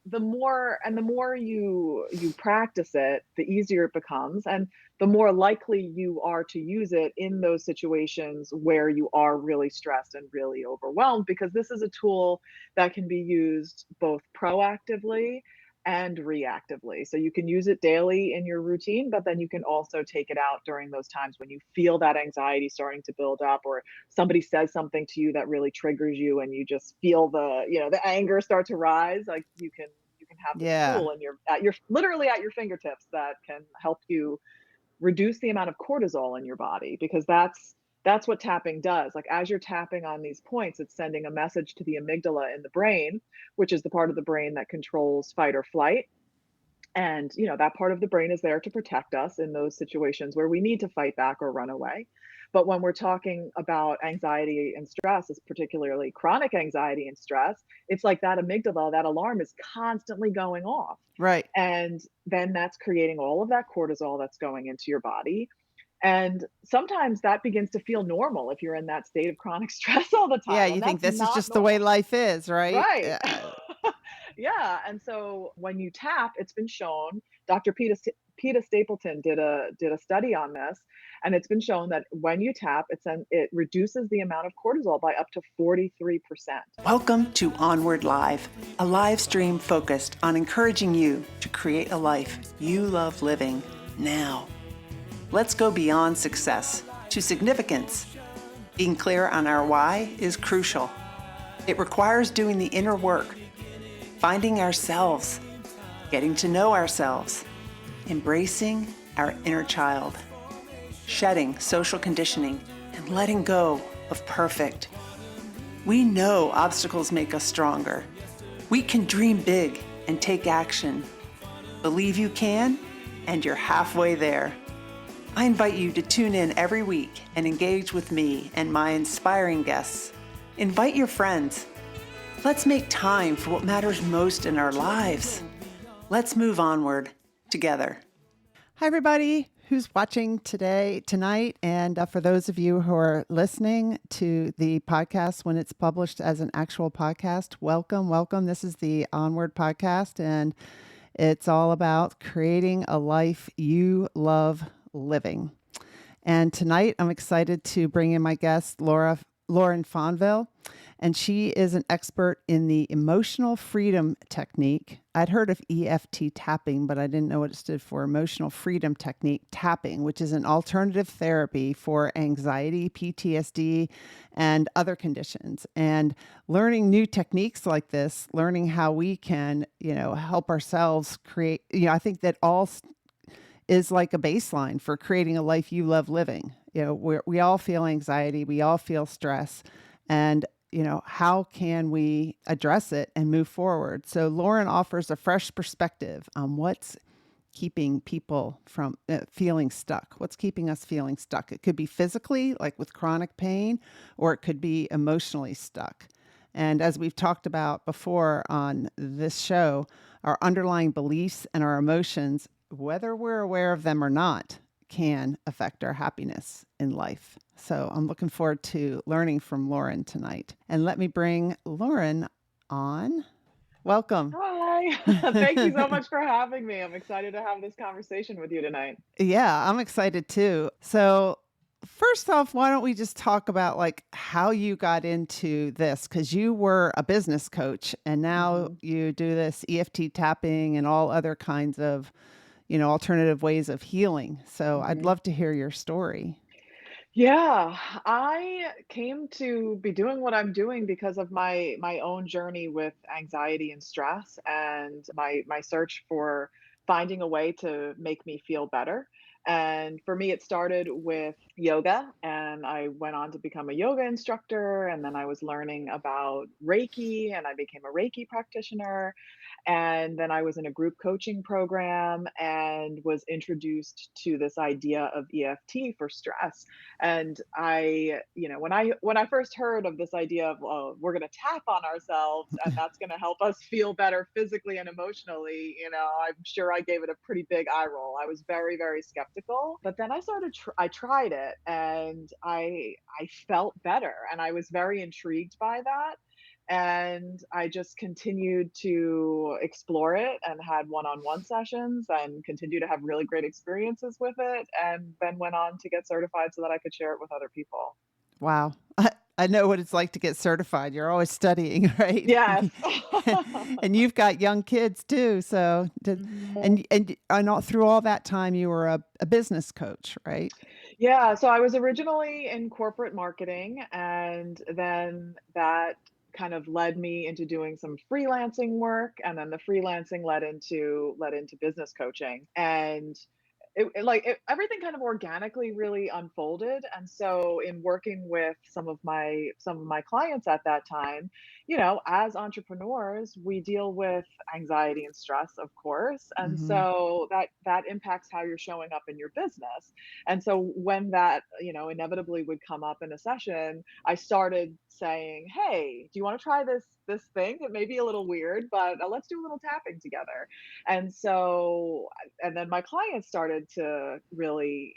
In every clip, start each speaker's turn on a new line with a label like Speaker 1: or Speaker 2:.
Speaker 1: the more you practice it, the easier it becomes, and the more likely you are to use it in those situations where you are really stressed and really overwhelmed, because this is a tool that can be used both proactively and reactively. So you can use it daily in your routine, but then you can also take it out during those times when you feel that anxiety starting to build up, or somebody says something to you that really triggers you and you just feel the anger start to rise. Like, you can have this
Speaker 2: Yeah.
Speaker 1: tool and you're at your literally at your fingertips that can help you reduce the amount of cortisol in your body, because that's what tapping does. Like, as you're tapping on these points, it's sending a message to the amygdala in the brain, which is the part of the brain that controls fight or flight. And that part of the brain is there to protect us in those situations where we need to fight back or run away. But when we're talking about anxiety and stress, is particularly chronic anxiety and stress, it's like that amygdala, that alarm is constantly going off.
Speaker 2: Right.
Speaker 1: And then that's creating all of that cortisol that's going into your body. And sometimes that begins to feel normal if you're in that state of chronic stress all the
Speaker 2: Yeah,
Speaker 1: time.
Speaker 2: you
Speaker 1: And
Speaker 2: think
Speaker 1: that's
Speaker 2: this is
Speaker 1: not
Speaker 2: just the way
Speaker 1: normal.
Speaker 2: life is, right?
Speaker 1: Right. Yeah, and so when you tap, it's been shown, Dr. Peta Stapleton did a study on this, and it's been shown that when you tap, it reduces the amount of cortisol by up to 43%.
Speaker 3: Welcome to Onward Live, a live stream focused on encouraging you to create a life you love living now. Let's go beyond success to significance. Being clear on our why is crucial. It requires doing the inner work, finding ourselves, getting to know ourselves, embracing our inner child, shedding social conditioning, and letting go of perfect. We know obstacles make us stronger. We can dream big and take action. Believe you can, and you're halfway there. I invite you to tune in every week and engage with me and my inspiring guests. Invite your friends. Let's make time for what matters most in our lives. Let's move onward together.
Speaker 2: Hi, everybody who's watching tonight. And for those of you who are listening to the podcast when it's published as an actual podcast, welcome, welcome. This is the Onward podcast, and it's all about creating a life you love living. And tonight I'm excited to bring in my guest, Lauren Fonvielle, and she is an expert in the emotional freedom technique. I'd heard of EFT tapping, but I didn't know what it stood for. Emotional freedom technique tapping, which is an alternative therapy for anxiety, PTSD, and other conditions. And learning new techniques like this, learning how we can, help ourselves create, I think that all is like a baseline for creating a life you love living. We all feel anxiety, we all feel stress, and how can we address it and move forward? So Lauren offers a fresh perspective on what's keeping people from feeling stuck. What's keeping us feeling stuck? It could be physically, like with chronic pain, or it could be emotionally stuck. And as we've talked about before on this show, our underlying beliefs and our emotions, whether we're aware of them or not, can affect our happiness in life. So I'm looking forward to learning from Lauren tonight. And let me bring Lauren on. Welcome.
Speaker 1: Hi. Thank you so much for having me. I'm excited to have this conversation with you tonight.
Speaker 2: Yeah, I'm excited too. So first off, why don't we just talk about like how you got into this? Because you were a business coach and now
Speaker 1: Mhm.
Speaker 2: you do this EFT tapping and all other kinds of, alternative ways of healing. So I'd
Speaker 1: Mhm.
Speaker 2: love to hear your story.
Speaker 1: Yeah, I came to be doing what I'm doing because of my own journey with anxiety and stress, and my search for finding a way to make me feel better. And for me, it started with yoga, and I went on to become a yoga instructor, and then I was learning about Reiki, and I became a Reiki practitioner. And then I was in a group coaching program and was introduced to this idea of EFT for stress. And when I first heard of this idea of, oh, we're going to tap on ourselves and that's going to help us feel better physically and emotionally, I'm sure I gave it a pretty big eye roll. I was very, very skeptical. But then I tried it, and I felt better, and I was very intrigued by that. And I just continued to explore it and had one-on-one sessions and continue to have really great experiences with it, and then went on to get certified so that I could share it with other people.
Speaker 2: Wow. I know what it's like to get certified. You're always studying, right?
Speaker 1: Yes.
Speaker 2: And you've got young kids too. So,
Speaker 1: Mhm.
Speaker 2: and all, through all that time, you were a business coach, right?
Speaker 1: Yeah, so I was originally in corporate marketing, and then that kind of led me into doing some freelancing work, and then the freelancing led into business coaching. And everything kind of organically really unfolded. And so in working with some of my clients at that time, as entrepreneurs, we deal with anxiety and stress, of course, and
Speaker 2: Hmm.
Speaker 1: so that impacts how you're showing up in your business. And so when that, inevitably would come up in a session, I started saying, "Hey, do you want to try this thing? It may be a little weird, but let's do a little tapping together." And so and then my clients started to really,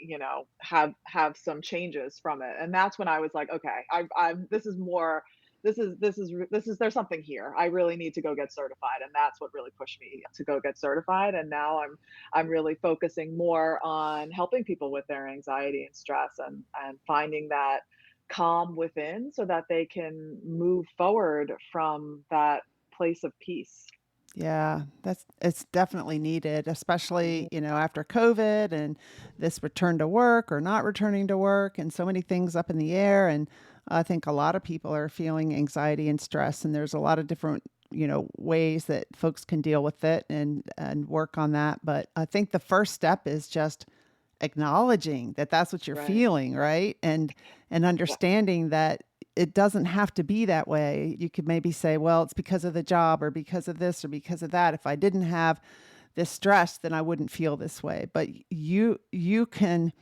Speaker 1: have some changes from it. And that's when I was like, okay, I'm this is more this is there's something here. I really need to go get certified. And that's what really pushed me to go get certified. And now I'm really focusing more on helping people with their anxiety and stress, and finding that calm within so that they can move forward from that place of peace.
Speaker 2: Yeah, it's definitely needed, especially,
Speaker 1: Mhm.
Speaker 2: after COVID and this return to work or not returning to work and so many things up in the air. And I think a lot of people are feeling anxiety and stress, and there's a lot of different, ways that folks can deal with it and work on that. But I think the first step is just acknowledging that that's what you're
Speaker 1: Right.
Speaker 2: feeling, right? And
Speaker 1: Yeah.
Speaker 2: understanding that it doesn't have to be that way. You could maybe say, well, it's because of the job or because of this or because of that. If I didn't have this stress, then I wouldn't feel this way. But you can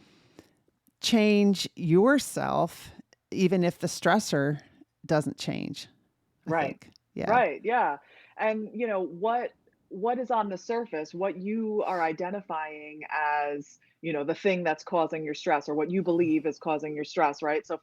Speaker 2: change yourself even if the stressor doesn't change, I
Speaker 1: Right.
Speaker 2: think. Yeah.
Speaker 1: Right, yeah. And, what is on the surface, what you are identifying as, the thing that's causing your stress, or what you believe is causing your stress, right? So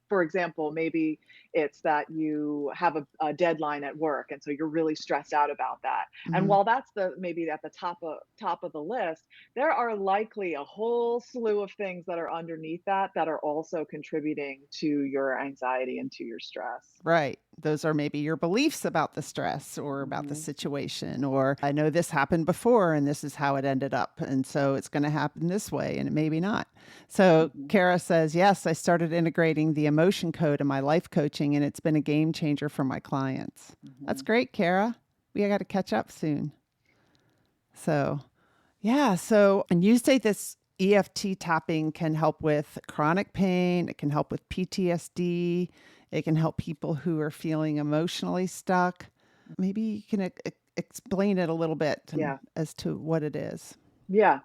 Speaker 1: for example, maybe it's that you have a deadline at work, and so you're really stressed out about that. And
Speaker 2: Hmm.
Speaker 1: while that's maybe at the top of the list, there are likely a whole slew of things that are underneath that are also contributing to your anxiety and to your stress.
Speaker 2: Right. Those are maybe your beliefs about the stress or about the
Speaker 1: Mhm.
Speaker 2: situation, or I know this happened before and this is how it ended up. And so it's going to happen this way and maybe not. So
Speaker 1: Mhm.
Speaker 2: Kara says, yes, I started integrating the emotion code in my life coaching and it's been a game changer for my clients. That's
Speaker 1: Mhm.
Speaker 2: great, Kara. We got to catch up soon. So, yeah. So, and you say this EFT tapping can help with chronic pain, it can help with PTSD, it can help people who are feeling emotionally stuck. Maybe you can explain it a little bit
Speaker 1: Yeah.
Speaker 2: as to what it is.
Speaker 1: Yeah.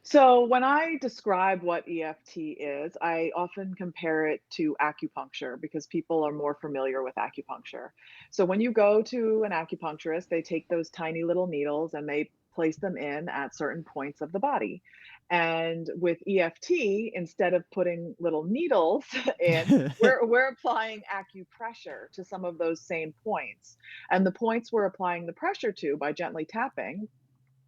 Speaker 1: So when I describe what EFT is, I often compare it to acupuncture because people are more familiar with acupuncture. So when you go to an acupuncturist, they take those tiny little needles and they place them in at certain points of the body. And with EFT, instead of putting little needles in, we're applying acupressure to some of those same points. And the points we're applying the pressure to by gently tapping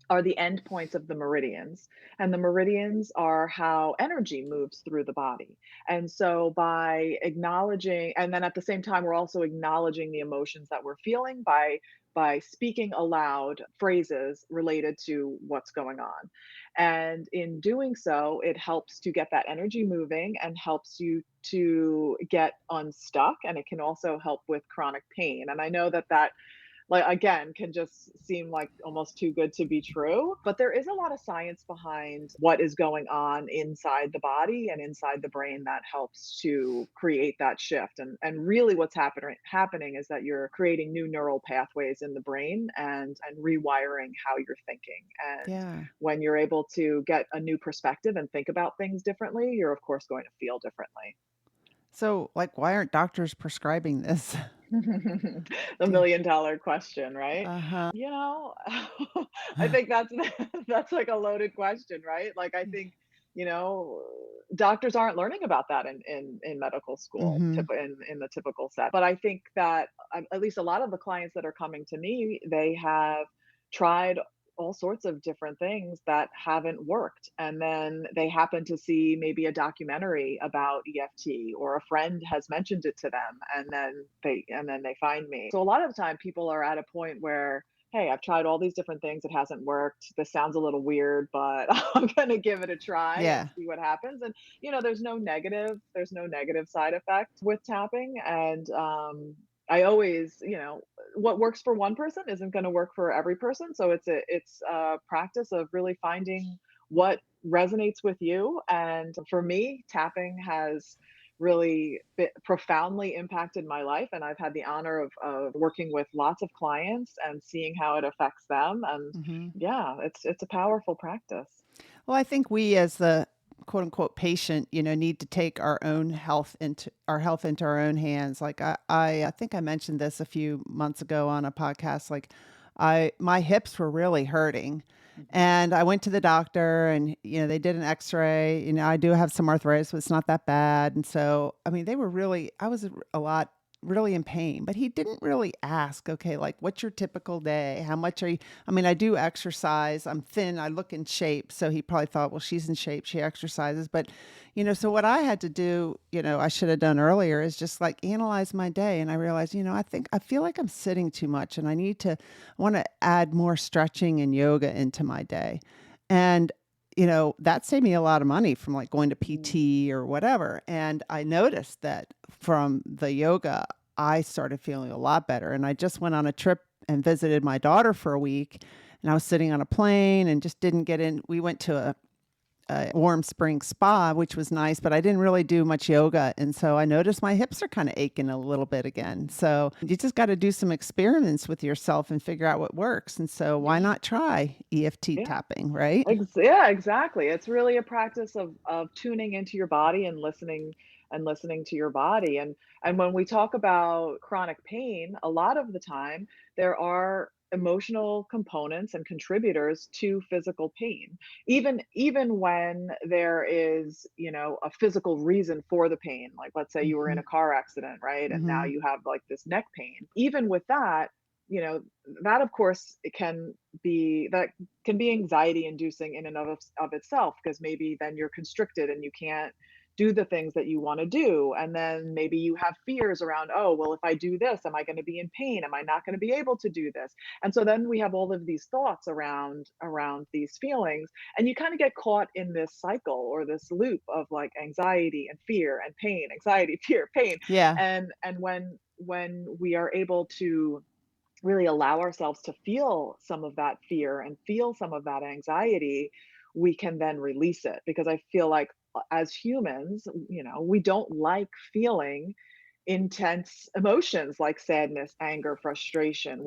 Speaker 1: are the end points of the meridians. And the meridians are how energy moves through the body. And so by acknowledging, and then at the same time, we're also acknowledging the emotions that we're feeling by speaking aloud phrases related to what's going on. And in doing so, it helps to get that energy moving and helps you to get unstuck. And it can also help with chronic pain. And I know that like again can just seem like almost too good to be true, but there is a lot of science behind what is going on inside the body and inside the brain that helps to create that shift. And really what's happening is that you're creating new neural pathways in the brain and rewiring how you're thinking. And
Speaker 2: Yeah.
Speaker 1: when you're able to get a new perspective and think about things differently, you're of course going to feel differently.
Speaker 2: So, like, why aren't doctors prescribing this?
Speaker 1: The
Speaker 2: Do
Speaker 1: million-dollar question, right?
Speaker 2: uh-huh.
Speaker 1: You know, I think that's that's like a loaded question, right? Like I think, you know, doctors aren't learning about that in medical school,
Speaker 2: Hmm.
Speaker 1: in the typical set. But I think that at least a lot of the clients that are coming to me, they have tried all sorts of different things that haven't worked. And then they happen to see maybe a documentary about EFT, or a friend has mentioned it to them, and then they find me. So a lot of the time people are at a point where, hey, I've tried all these different things, it hasn't worked. This sounds a little weird, but I'm going to give it a try and
Speaker 2: Yeah.
Speaker 1: see what happens. And there's no negative side effect with tapping. And I always, what works for one person isn't going to work for every person. So it's a practice of really finding what resonates with you. And for me, tapping has really profoundly impacted my life, and I've had the honor of working with lots of clients and seeing how it affects them. And
Speaker 2: Hmm.
Speaker 1: yeah, it's a powerful practice.
Speaker 2: Well, I think we, as the quote unquote patient, need to take our health into our own hands. Like I think I mentioned this a few months ago on a podcast. Like my hips were really hurting,
Speaker 1: Mhm.
Speaker 2: and I went to the doctor, and they did an X-ray. I do have some arthritis, but it's not that bad. And so, I mean, I was a lot really in pain, but he didn't really ask, okay, like, what's your typical day? How much are you? I mean, I do exercise. I'm thin. I look in shape. So he probably thought, well, she's in shape. She exercises. But, so what I had to do, I should have done earlier is just like analyze my day. And I realized, I feel like I'm sitting too much, and I want to add more stretching and yoga into my day. And, that saved me a lot of money from like going to
Speaker 1: Mhm.
Speaker 2: PT or whatever. And I noticed that from the yoga, I started feeling a lot better. And I just went on a trip and visited my daughter for a week. And I was sitting on a plane and just didn't get in. We went to a warm spring spa, which was nice, but I didn't really do much yoga. And so I noticed my hips are kind of aching a little bit again. So you just got to do some experiments with yourself and figure out what works. And so why
Speaker 1: Yeah.
Speaker 2: not try EFT
Speaker 1: Yeah.
Speaker 2: tapping, right?
Speaker 1: Yeah, exactly. It's really a practice of tuning into your body and listening to your body. And when we talk about chronic pain, a lot of the time there are emotional components and contributors to physical pain. Even when there is, a physical reason for the pain. Like, let's say you were in
Speaker 2: Hmm.
Speaker 1: a car accident, right? And now
Speaker 2: Hmm.
Speaker 1: you have like this neck pain. Even with that, you know, that of course it can be anxiety inducing in and of itself, because maybe then you're constricted and you can't do the things that you want to do. And then maybe you have fears around, oh, well, if I do this, am I going to be in pain? Am I not going to be able to do this? And so then we have all of these thoughts around these feelings, and you kind of get caught in this cycle or this loop of like anxiety and fear and pain, anxiety, fear, pain.
Speaker 2: Yeah.
Speaker 1: And when we are able to really allow ourselves to feel some of that fear and feel some of that anxiety, we can then release it. Because I feel like as humans, we don't like feeling intense emotions like sadness, anger, frustration.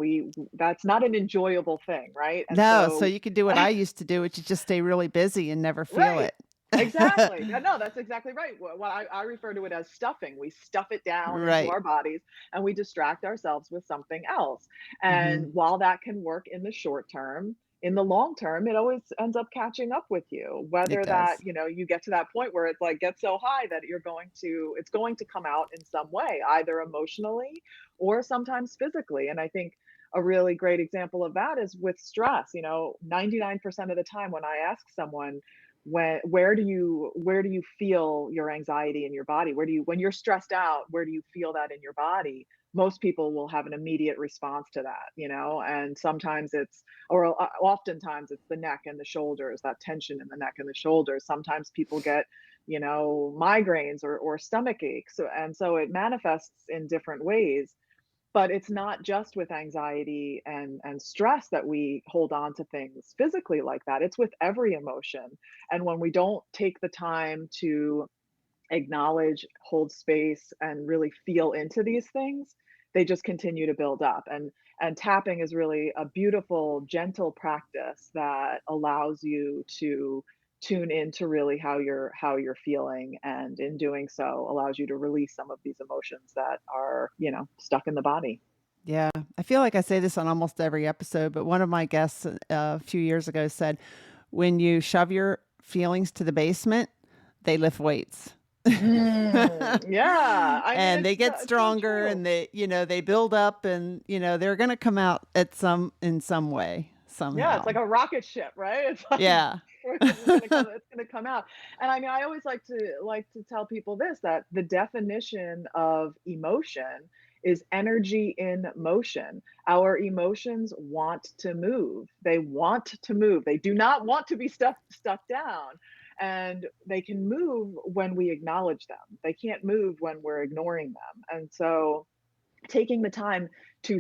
Speaker 1: That's not an enjoyable thing, right? And
Speaker 2: No, so
Speaker 1: so
Speaker 2: you could do what I used to do, which is just stay really busy and never feel
Speaker 1: right.
Speaker 2: it.
Speaker 1: Exactly. Yeah, no, that's exactly right. What I refer to it as stuffing. We stuff it down into
Speaker 2: Right.
Speaker 1: our bodies and we distract ourselves with something else.
Speaker 2: Hmm.
Speaker 1: And while that can work in the short term, in the long term, it always ends up catching up with you.
Speaker 2: It
Speaker 1: Whether that,
Speaker 2: does.
Speaker 1: you get to that point where it's like gets so high that it's going to come out in some way, either emotionally or sometimes physically. And I think a really great example of that is with stress. 99% of the time when I ask someone, where do you feel your anxiety in your body, when you're stressed out, where do you feel that in your body? Most people will have an immediate response to that, and sometimes oftentimes it's the neck and the shoulders, that tension in the neck and the shoulders. Sometimes people get migraines or stomach aches, and so it manifests in different ways. But it's not just with anxiety and stress that we hold on to things physically like that. It's with every emotion. And when we don't take the time to acknowledge, hold space, and really feel into these things, they just continue to build up. And tapping is really a beautiful, gentle practice that allows you to tune into really how you're feeling, and in doing so allows you to release some of these emotions that are, stuck in the body.
Speaker 2: Yeah. I feel like I say this on almost every episode, but one of my guests a few years ago said, when you shove your feelings to the basement, they lift weights.
Speaker 1: Yeah. I mean,
Speaker 2: And they get
Speaker 1: it's so
Speaker 2: stronger
Speaker 1: true.
Speaker 2: and they build up and, they're going to come out in some way,
Speaker 1: Yeah, it's like
Speaker 2: somehow.
Speaker 1: a rocket ship, right? It's like
Speaker 2: Yeah.
Speaker 1: it's gonna come out. And I mean, I always like to tell people this, that the definition of emotion is energy in motion. Our emotions want to move. They want to move. They do not want to be stuck down. And they can move when we acknowledge them. They can't move when we're ignoring them. And so taking the time to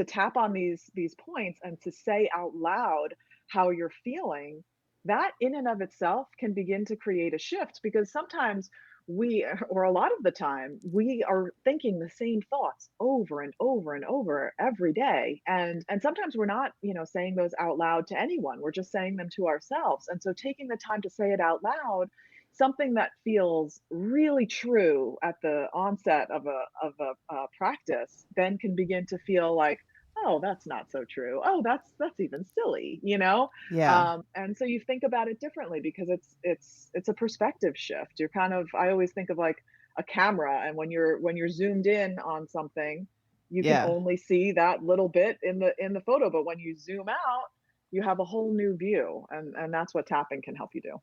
Speaker 1: tap on these points and to say out loud how you're feeling, that in and of itself can begin to create a shift, because sometimes we, or a lot of the time, we are thinking the same thoughts over and over and over every day, and sometimes we're not, saying those out loud to anyone, we're just saying them to ourselves. And so taking the time to say it out loud, something that feels really true at the onset of a practice, then can begin to feel like, oh, that's not so true. Oh, that's even silly,
Speaker 2: Yeah.
Speaker 1: and so you think about it differently, because it's a perspective shift. You're kind of, I always think of like a camera, and when you're zoomed in on something, you can
Speaker 2: Yeah.
Speaker 1: only see that little bit in the photo, but when you zoom out, you have a whole new view, and that's what tapping can help you do.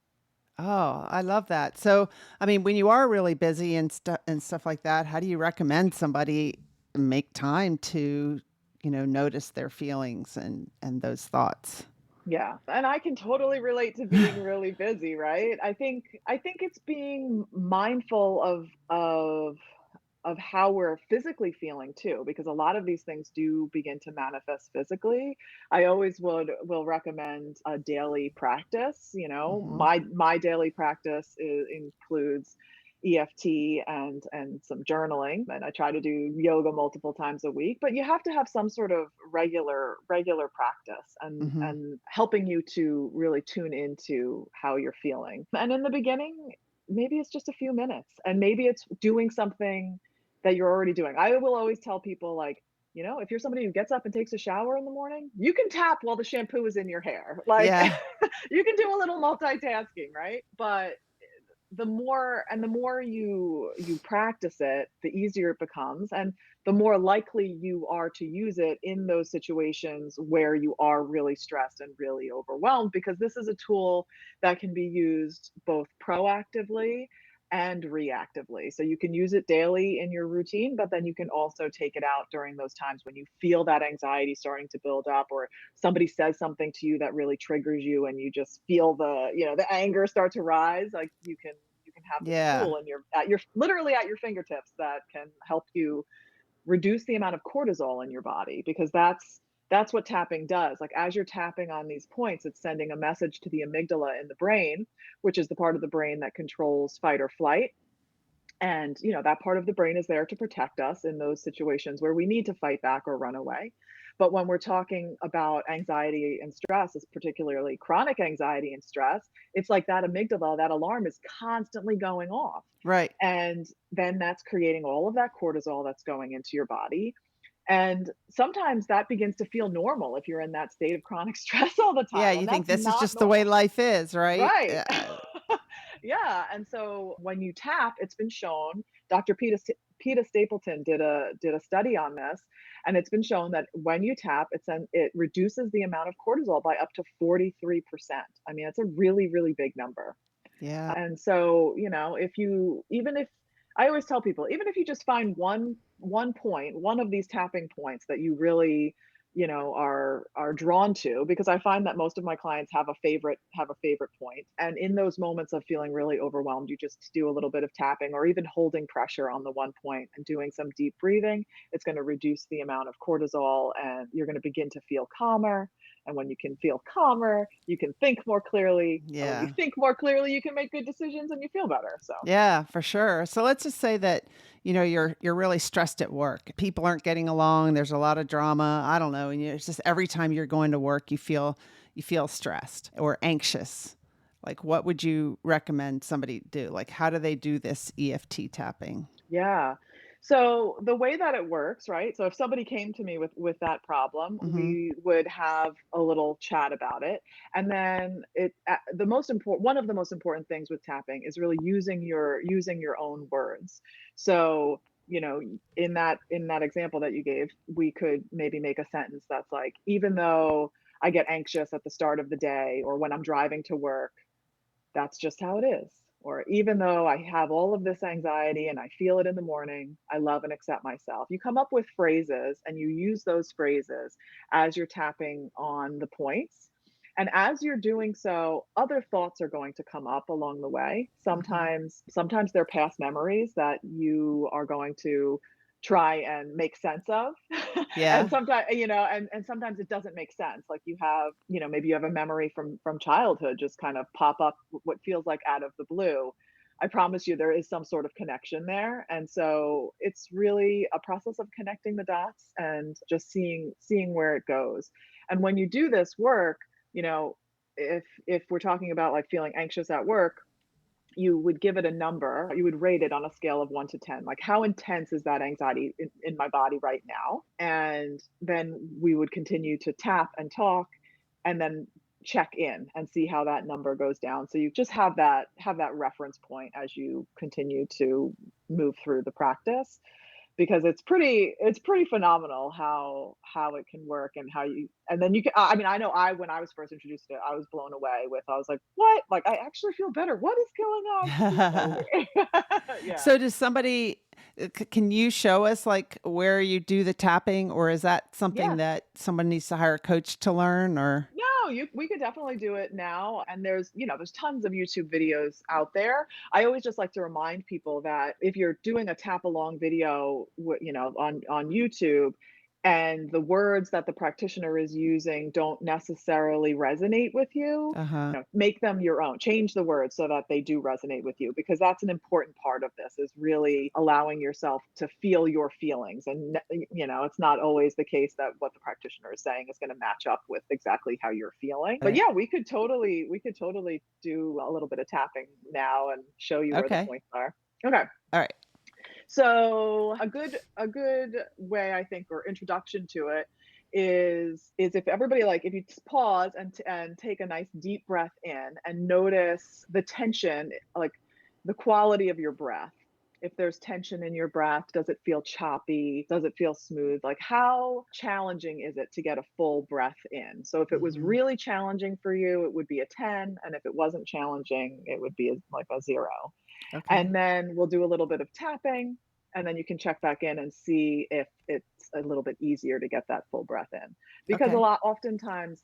Speaker 2: Oh, I love that. So, I mean, when you are really busy and stuff like that, how do you recommend somebody make time to, notice their feelings and those thoughts?
Speaker 1: Yeah, and I can totally relate to being really busy, right? I think it's being mindful of how we're physically feeling too, because a lot of these things do begin to manifest physically. I always will recommend a daily practice.
Speaker 2: Hmm.
Speaker 1: My daily practice includes EFT and some journaling, and I try to do yoga multiple times a week. But you have to have some sort of regular practice,
Speaker 2: Hmm.
Speaker 1: and helping you to really tune into how you're feeling. And in the beginning, maybe it's just a few minutes, and maybe it's doing something that you're already doing. I will always tell people, like, if you're somebody who gets up and takes a shower in the morning, you can tap while the shampoo is in your hair. Like,
Speaker 2: Yeah.
Speaker 1: you can do a little multitasking, right? But the more you practice it, the easier it becomes, and the more likely you are to use it in those situations where you are really stressed and really overwhelmed, because this is a tool that can be used both proactively and reactively. So you can use it daily in your routine, but then you can also take it out during those times when you feel that anxiety starting to build up, or somebody says something to you that really triggers you, and you just feel the anger start to rise. Like, you can have this
Speaker 2: Yeah.
Speaker 1: tool at your literally at your fingertips, that can help you reduce the amount of cortisol in your body, because that's what tapping does. Like, as you're tapping on these points, it's sending a message to the amygdala in the brain, which is the part of the brain that controls fight or flight. And that part of the brain is there to protect us in those situations where we need to fight back or run away. But when we're talking about anxiety and stress, is particularly chronic anxiety and stress, it's like that amygdala, that alarm is constantly going off.
Speaker 2: Right.
Speaker 1: And then that's creating all of that cortisol that's going into your body. And sometimes that begins to feel normal if you're in that state of chronic stress all the
Speaker 2: Yeah.
Speaker 1: time.
Speaker 2: You
Speaker 1: And
Speaker 2: think
Speaker 1: that's
Speaker 2: this is
Speaker 1: not
Speaker 2: just the way
Speaker 1: normal.
Speaker 2: life is, right?
Speaker 1: Right. Yeah, and so when you tap, it's been shown, Dr. Peta Stapleton did a study on this, and it's been shown that when you tap, it reduces the amount of cortisol by up to 43%. I mean, it's a really, really big number.
Speaker 2: Yeah.
Speaker 1: And so, if you even if I always tell people, even if you just find one point, one of these tapping points that you really, are drawn to, because I find that most of my clients have a favorite point. And in those moments of feeling really overwhelmed, you just do a little bit of tapping, or even holding pressure on the one point and doing some deep breathing. It's going to reduce the amount of cortisol, and you're going to begin to feel calmer. And when you can feel calmer, you can think more clearly. And when you
Speaker 2: Yeah.
Speaker 1: think more clearly, you can make good decisions and you feel better. So,
Speaker 2: Yeah, for sure. So let's just say that, you're really stressed at work. People aren't getting along. There's a lot of drama. I don't know. And it's just every time you're going to work, you feel stressed or anxious. Like, what would you recommend somebody do? Like, how do they do this EFT tapping?
Speaker 1: yeah. So the way that it works, right? So if somebody came to me with that problem,
Speaker 2: Mm-hmm.
Speaker 1: we would have a little chat about it, and then the most important one of the most important things with tapping is really using your own words. So in that example that you gave, we could maybe make a sentence that's like, even though I get anxious at the start of the day or when I'm driving to work, that's just how it is. Or even though I have all of this anxiety and I feel it in the morning, I love and accept myself. You come up with phrases and you use those phrases as you're tapping on the points. And as you're doing so, other thoughts are going to come up along the way.
Speaker 2: Mm-hmm.
Speaker 1: Sometimes they're past memories that you are going to try and make sense of. And
Speaker 2: Yeah.
Speaker 1: sometimes, and sometimes it doesn't make sense. Like you have, maybe you have a memory from childhood just kind of pop up what feels like out of the blue. I promise you there is some sort of connection there. And so it's really a process of connecting the dots and just seeing where it goes. And when you do this work, you know, if we're talking about like feeling anxious at work, you would give it a number. You would rate it on a scale of 1 to 10. Like, how intense is that anxiety in my body right now? And then we would continue to tap and talk and then check in and see how that number goes down. So you just have that reference point as you continue to move through the practice, because it's pretty phenomenal how it can work and how you and then you can I mean, I know when I was first introduced to it, I was blown away with I was like, "What? Like, I actually feel better. What is going on? This is so weird." Yeah.
Speaker 2: So does somebody can you show us like where you do the tapping, or is that something
Speaker 1: Yeah.
Speaker 2: that someone needs to hire a coach to learn, or
Speaker 1: No, we could definitely do it now. And there's tons of YouTube videos out there. I always just like to remind people that if you're doing a tap along video, on YouTube, and the words that the practitioner is using don't necessarily resonate with you,
Speaker 2: uh-huh.
Speaker 1: make them your own. Change the words so that they do resonate with you, because that's an important part of this, is really allowing yourself to feel your feelings. And it's not always the case that what the practitioner is saying is going to match up with exactly how you're feeling. But
Speaker 2: Right.
Speaker 1: yeah, we could totally do a little bit of tapping now and show you where the
Speaker 2: Okay.
Speaker 1: points are. Okay.
Speaker 2: All right.
Speaker 1: So a good way, I think, or introduction to it is if everybody, like, if you just pause and take a nice deep breath in and notice the tension, like the quality of your breath. If there's tension in your breath, does it feel choppy? Does it feel smooth? Like, how challenging is it to get a full breath in? So if it was
Speaker 2: Mm-hmm.
Speaker 1: really challenging for you, it would be a 10, and if it wasn't challenging, it would be like a 0.
Speaker 2: Okay.
Speaker 1: And then we'll do a little bit of tapping, and then you can check back in and see if it's a little bit easier to get that full breath in. Because
Speaker 2: Okay.
Speaker 1: oftentimes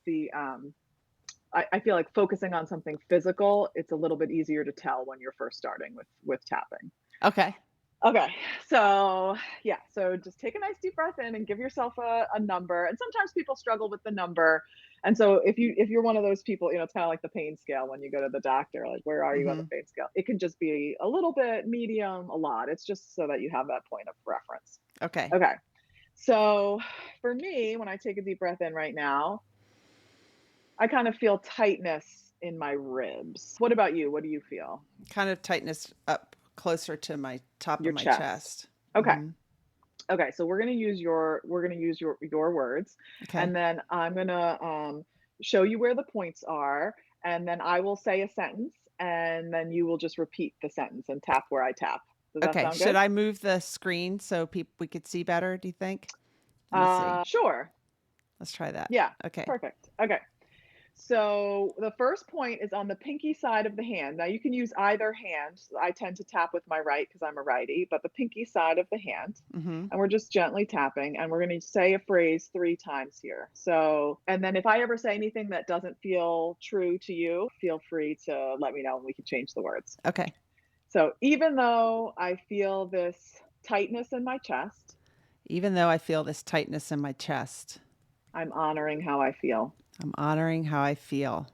Speaker 1: I feel like focusing on something physical, it's a little bit easier to tell when you're first starting with tapping.
Speaker 2: Okay.
Speaker 1: Okay, so yeah, so just take a nice deep breath in and give yourself a number. And sometimes people struggle with the number, and so if you're one of those people, it's kind of like the pain scale when you go to the doctor. Like, where are you on
Speaker 2: Mm-hmm.
Speaker 1: the pain scale? It can just be a little bit, medium, a lot. It's just so that you have that point of reference.
Speaker 2: Okay.
Speaker 1: Okay, so for me, when I take a deep breath in right now, I kind of feel tightness in my ribs. What about you? What do you feel?
Speaker 2: Kind of tightness up closer to my top of
Speaker 1: Your
Speaker 2: my
Speaker 1: chest.
Speaker 2: chest.
Speaker 1: Okay.
Speaker 2: Mm-hmm.
Speaker 1: Okay, so we're gonna use your words,
Speaker 2: Okay.
Speaker 1: and then I'm gonna show you where the points are, and then I will say a sentence, and then you will just repeat the sentence and tap where I tap. Does that
Speaker 2: Okay.
Speaker 1: sound
Speaker 2: Should
Speaker 1: good?
Speaker 2: I move the screen so we could see better, do you think? Let me see.
Speaker 1: Sure.
Speaker 2: Let's try that.
Speaker 1: Yeah.
Speaker 2: Okay.
Speaker 1: Perfect. Okay. So the first point is on the pinky side of the hand. Now you can use either hand. I tend to tap with my right because I'm a righty, but the pinky side of the hand.
Speaker 2: Mm-hmm.
Speaker 1: And we're just gently tapping, and we're going to say a phrase 3 times here. So, and then if I ever say anything that doesn't feel true to you, feel free to let me know and we can change the words.
Speaker 2: Okay.
Speaker 1: So, even though I feel this tightness in my chest,
Speaker 2: Even though I feel this tightness in my chest,
Speaker 1: I'm honoring how I feel.
Speaker 2: I'm honoring how I feel.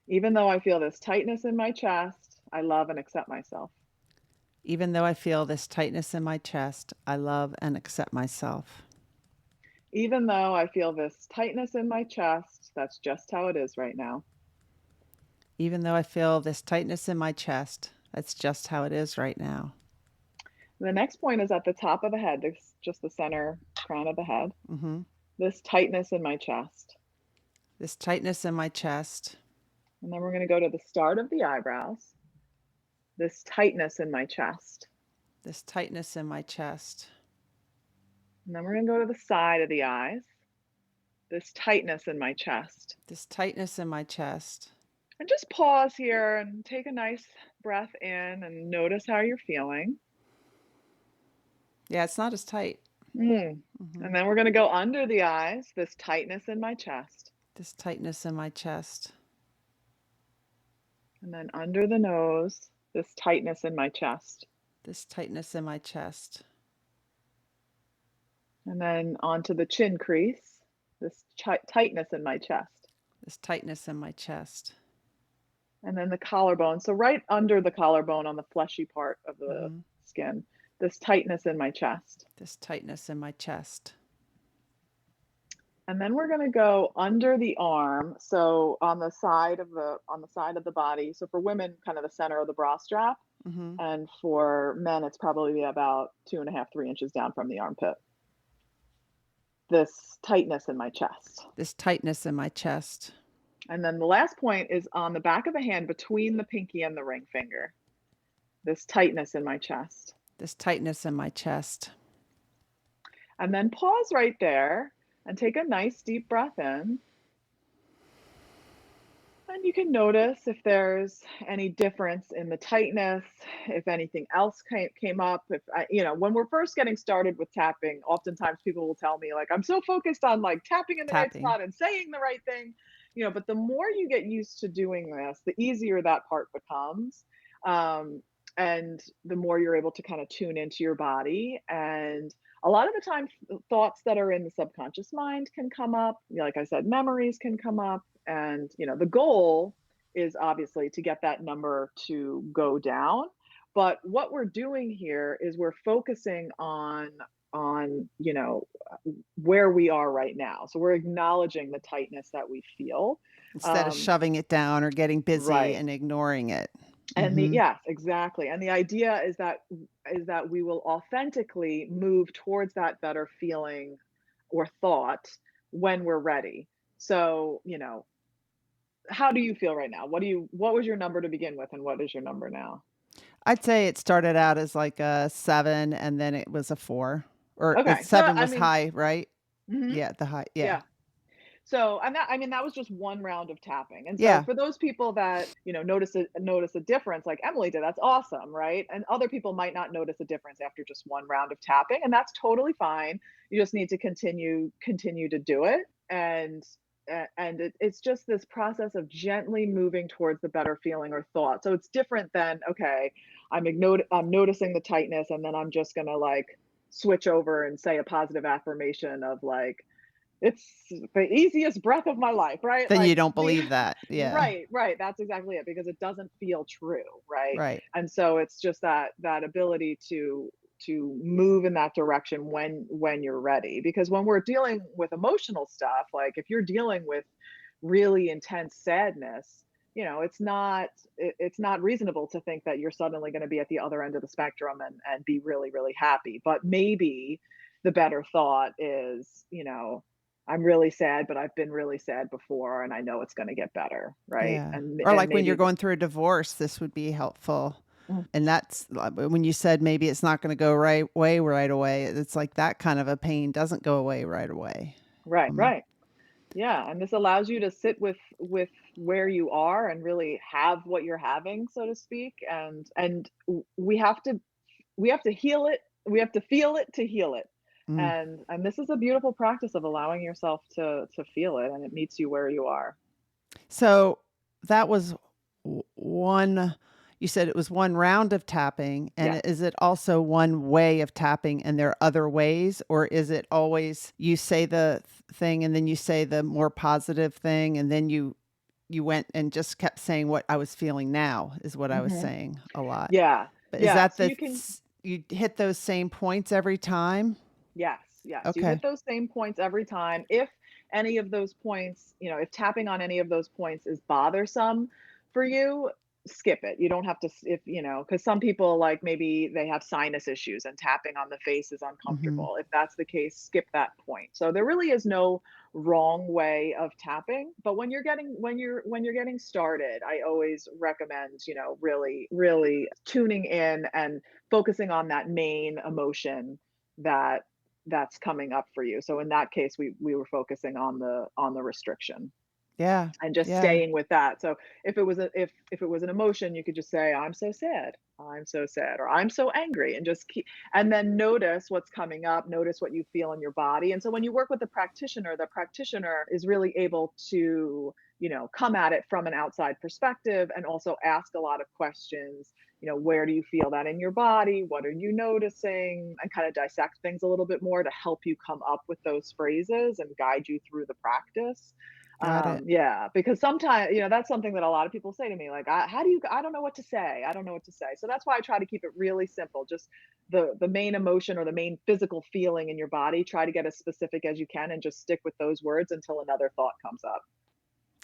Speaker 1: Even though I feel this tightness in my chest, I love and accept myself.
Speaker 2: Even though I feel this tightness in my chest, I love and accept myself.
Speaker 1: Even though I feel this tightness in my chest, that's just how it is right now.
Speaker 2: Even though I feel this tightness in my chest, that's just how it is right now.
Speaker 1: The next point is at the top of the head, this just the center crown of the head.
Speaker 2: Mm-hmm.
Speaker 1: This tightness in my chest.
Speaker 2: This tightness in my chest.
Speaker 1: And then we're going to go to the start of the eyebrows. This tightness in my chest.
Speaker 2: This tightness in my chest.
Speaker 1: And then we're going to go to the side of the eyes. This tightness in my chest.
Speaker 2: This tightness in my chest.
Speaker 1: And just pause here and take a nice breath in and notice how you're feeling.
Speaker 2: Yeah, it's not as tight.
Speaker 1: Mm-hmm. And then we're going to go under the eyes, this tightness in my chest.
Speaker 2: This tightness in my chest.
Speaker 1: And then under the nose, this tightness in my chest.
Speaker 2: This tightness in my chest.
Speaker 1: And then onto the chin crease, this tightness in my chest.
Speaker 2: This tightness in my chest.
Speaker 1: And then the collarbone. So right under the collarbone on the fleshy part of the skin, this tightness in my chest.
Speaker 2: This tightness in my chest.
Speaker 1: And then we're going to go under the arm. So on the side of the body. So for women, kind of the center of the bra strap. And for men, it's probably about 2.5, 3 inches down from the armpit. This tightness in my chest.
Speaker 2: This tightness in my chest.
Speaker 1: And then the last point is on the back of the hand between the pinky and the ring finger. This tightness in my chest.
Speaker 2: This tightness in my chest.
Speaker 1: And then pause right there and take a nice deep breath in. And you can notice if there's any difference in the tightness, if anything else came up. If when we're first getting started with tapping, oftentimes people will tell me like, I'm so focused on like tapping in the right spot and saying the right thing, but the more you get used to doing this, the easier that part becomes. And the more you're able to kind of tune into your body. And a lot of the time, thoughts that are in the subconscious mind can come up. Like I said, memories can come up. And, the goal is obviously to get that number to go down. But what we're doing here is we're focusing on where we are right now. So we're acknowledging the tightness that we feel.
Speaker 2: Instead of shoving it down or getting busy and ignoring it.
Speaker 1: And yes, exactly. And the idea is that we will authentically move towards that better feeling or thought when we're ready. So, how do you feel right now? What was your number to begin with, and what is your number now?
Speaker 2: I'd say it started out as like a 7 and then it was a 4. Or
Speaker 1: Okay.
Speaker 2: 7 was high, right? Yeah, the high. Yeah.
Speaker 1: So, and that was just one round of tapping. And so for those people that, notice a difference like Emily did, that's awesome, right? And other people might not notice a difference after just one round of tapping, and that's totally fine. You just need to continue to do it. And it's just this process of gently moving towards the better feeling or thought. So it's different than, okay, I'm noticing the tightness, and then I'm just going to like switch over and say a positive affirmation of like, it's the easiest breath of my life, right?
Speaker 2: Then
Speaker 1: like,
Speaker 2: you don't believe that. Yeah.
Speaker 1: Right. That's exactly it, because it doesn't feel true, right?
Speaker 2: Right.
Speaker 1: And so it's just that ability to move in that direction when you're ready. Because when we're dealing with emotional stuff, like if you're dealing with really intense sadness, it's not reasonable to think that you're suddenly going to be at the other end of the spectrum and be really, really happy. But maybe the better thought is, I'm really sad, but I've been really sad before, and I know it's going to get better, right?
Speaker 2: Yeah.
Speaker 1: And
Speaker 2: or like when you're going through a divorce, this would be helpful. And that's when you said maybe it's not going to go right away. It's like that kind of a pain doesn't go away right away.
Speaker 1: Right. Yeah, and this allows you to sit with where you are and really have what you're having, so to speak. And we have to heal it. We have to feel it to heal it. And this is a beautiful practice of allowing yourself to feel it, and it meets you where you are.
Speaker 2: So that was one. You said it was one round of tapping, and is it also one way of tapping and there are other ways, or is it always you say the thing and then you say the more positive thing and then you went and just kept saying what I was feeling now is what I was saying a lot.
Speaker 1: Yeah.
Speaker 2: But is that so you hit those same points every time?
Speaker 1: Yes.
Speaker 2: Okay.
Speaker 1: You hit those same points every time. If any of those points, if tapping on any of those points is bothersome for you, skip it. You don't have to, if you know, because some people, like, maybe they have sinus issues and tapping on the face is
Speaker 2: Hmm.
Speaker 1: uncomfortable. If that's the case, skip that point. So there really is no wrong way of tapping. But when you're getting started, I always recommend, really, really tuning in and focusing on that main emotion that that's coming up for you. So in that case, we were focusing on the restriction
Speaker 2: Yeah.
Speaker 1: and just
Speaker 2: Yeah.
Speaker 1: staying with that. So if it was an emotion, you could just say, "I'm so sad. I'm so sad," or "I'm so angry," and just keep, and then notice what's coming up, notice what you feel in your body. And so when you work with the practitioner is really able to, come at it from an outside perspective and also ask a lot of questions. Where do you feel that in your body? What are you noticing? And kind of dissect things a little bit more to help you come up with those phrases and guide you through the practice.
Speaker 2: Got it.
Speaker 1: Yeah, because sometimes, that's something that a lot of people say to me, like, I don't know what to say. I don't know what to say. So that's why I try to keep it really simple. Just the main emotion or the main physical feeling in your body. Try to get as specific as you can and just stick with those words until another thought comes up.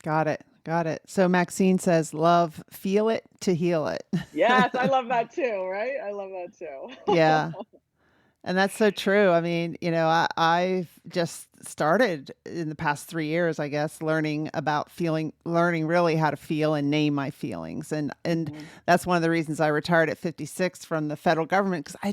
Speaker 2: Got it. Got it. So Maxine says, love, feel it to heal it.
Speaker 1: Yes, I love that too, right? I love that too.
Speaker 2: Yeah. And that's so true. I mean, I've just started in the past 3 years, I guess, learning really how to feel and name my feelings. And
Speaker 1: Mhm.
Speaker 2: that's one of the reasons I retired at 56 from the federal government, because I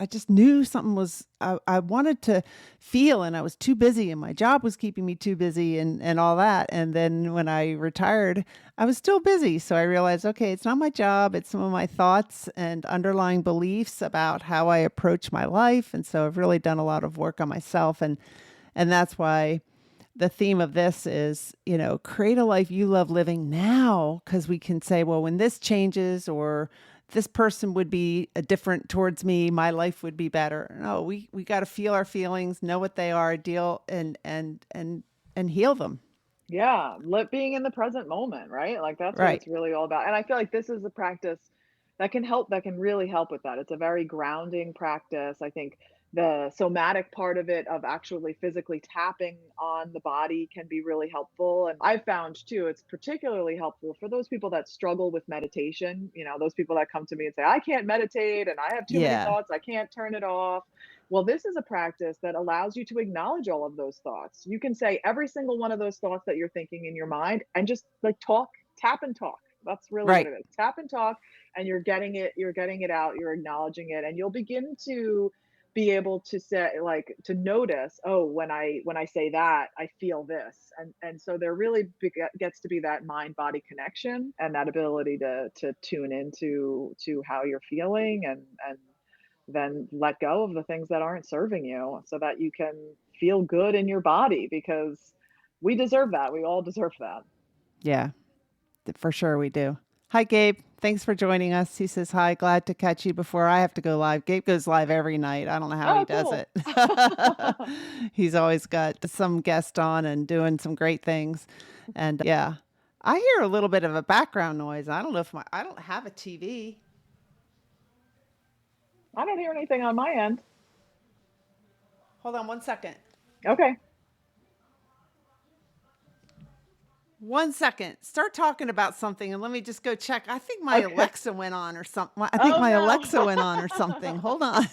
Speaker 2: just knew something I wanted to feel, and I was too busy, and my job was keeping me too busy, and all that. And then when I retired, I was still busy. So I realized, okay, it's not my job. It's some of my thoughts and underlying beliefs about how I approach my life. And so I've really done a lot of work on myself. And that's why the theme of this is, create a life you love living now. Because we can say, well, when this changes, or this person would be different towards me, my life would be better. No, we got to feel our feelings, know what they are, deal and heal them.
Speaker 1: Yeah, being in the present moment, right? Like that's what
Speaker 2: Right.
Speaker 1: it's really all about. And I feel like this is a practice that can really help with that. It's a very grounding practice. I think the somatic part of it, of actually physically tapping on the body, can be really helpful. And I've found too, it's particularly helpful for those people that struggle with meditation. Those people that come to me and say, "I can't meditate and I have too many
Speaker 2: Yeah.
Speaker 1: thoughts, I can't turn it off." Well, this is a practice that allows you to acknowledge all of those thoughts. You can say every single one of those thoughts that you're thinking in your mind and just like talk, tap and talk. That's really what
Speaker 2: Right.
Speaker 1: it is. Tap and talk, and you're getting it out, you're acknowledging it, and you'll begin to be able to say, like, to notice, oh, when I say that, I feel this. And so there really gets to be that mind body connection and that ability to tune into to how you're feeling, and then let go of the things that aren't serving you so that you can feel good in your body, because we deserve that. We all deserve that.
Speaker 2: Yeah. For sure we do. Hi, Gabe. Thanks for joining us. He says, hi, glad to catch you before I have to go live. Gabe goes live every night. I don't know how he
Speaker 1: Oh,
Speaker 2: does
Speaker 1: cool.
Speaker 2: it. He's always got some guest on and doing some great things. And yeah, I hear a little bit of a background noise. I don't know if I don't have a TV.
Speaker 1: I don't hear anything on my end.
Speaker 2: Hold on 1 second.
Speaker 1: Okay.
Speaker 2: 1 second. Start talking about something and let me just go check. I think my
Speaker 1: Okay.
Speaker 2: Alexa went on or something. I think
Speaker 1: Oh
Speaker 2: my Alexa
Speaker 1: no.
Speaker 2: went on or something. Hold on.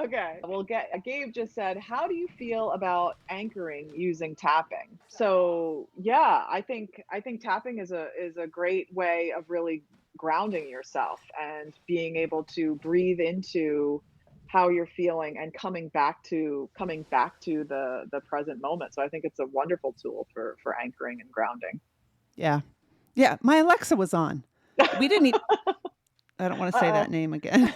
Speaker 1: Okay. Well, Gabe just said, how do you feel about anchoring using tapping? So yeah, I think tapping is a great way of really grounding yourself and being able to breathe into how you're feeling and coming back to the present moment. So I think it's a wonderful tool for anchoring and grounding.
Speaker 2: Yeah. Yeah. My Alexa was on. We didn't even, I don't want to say that
Speaker 1: Uh-oh.
Speaker 2: name again.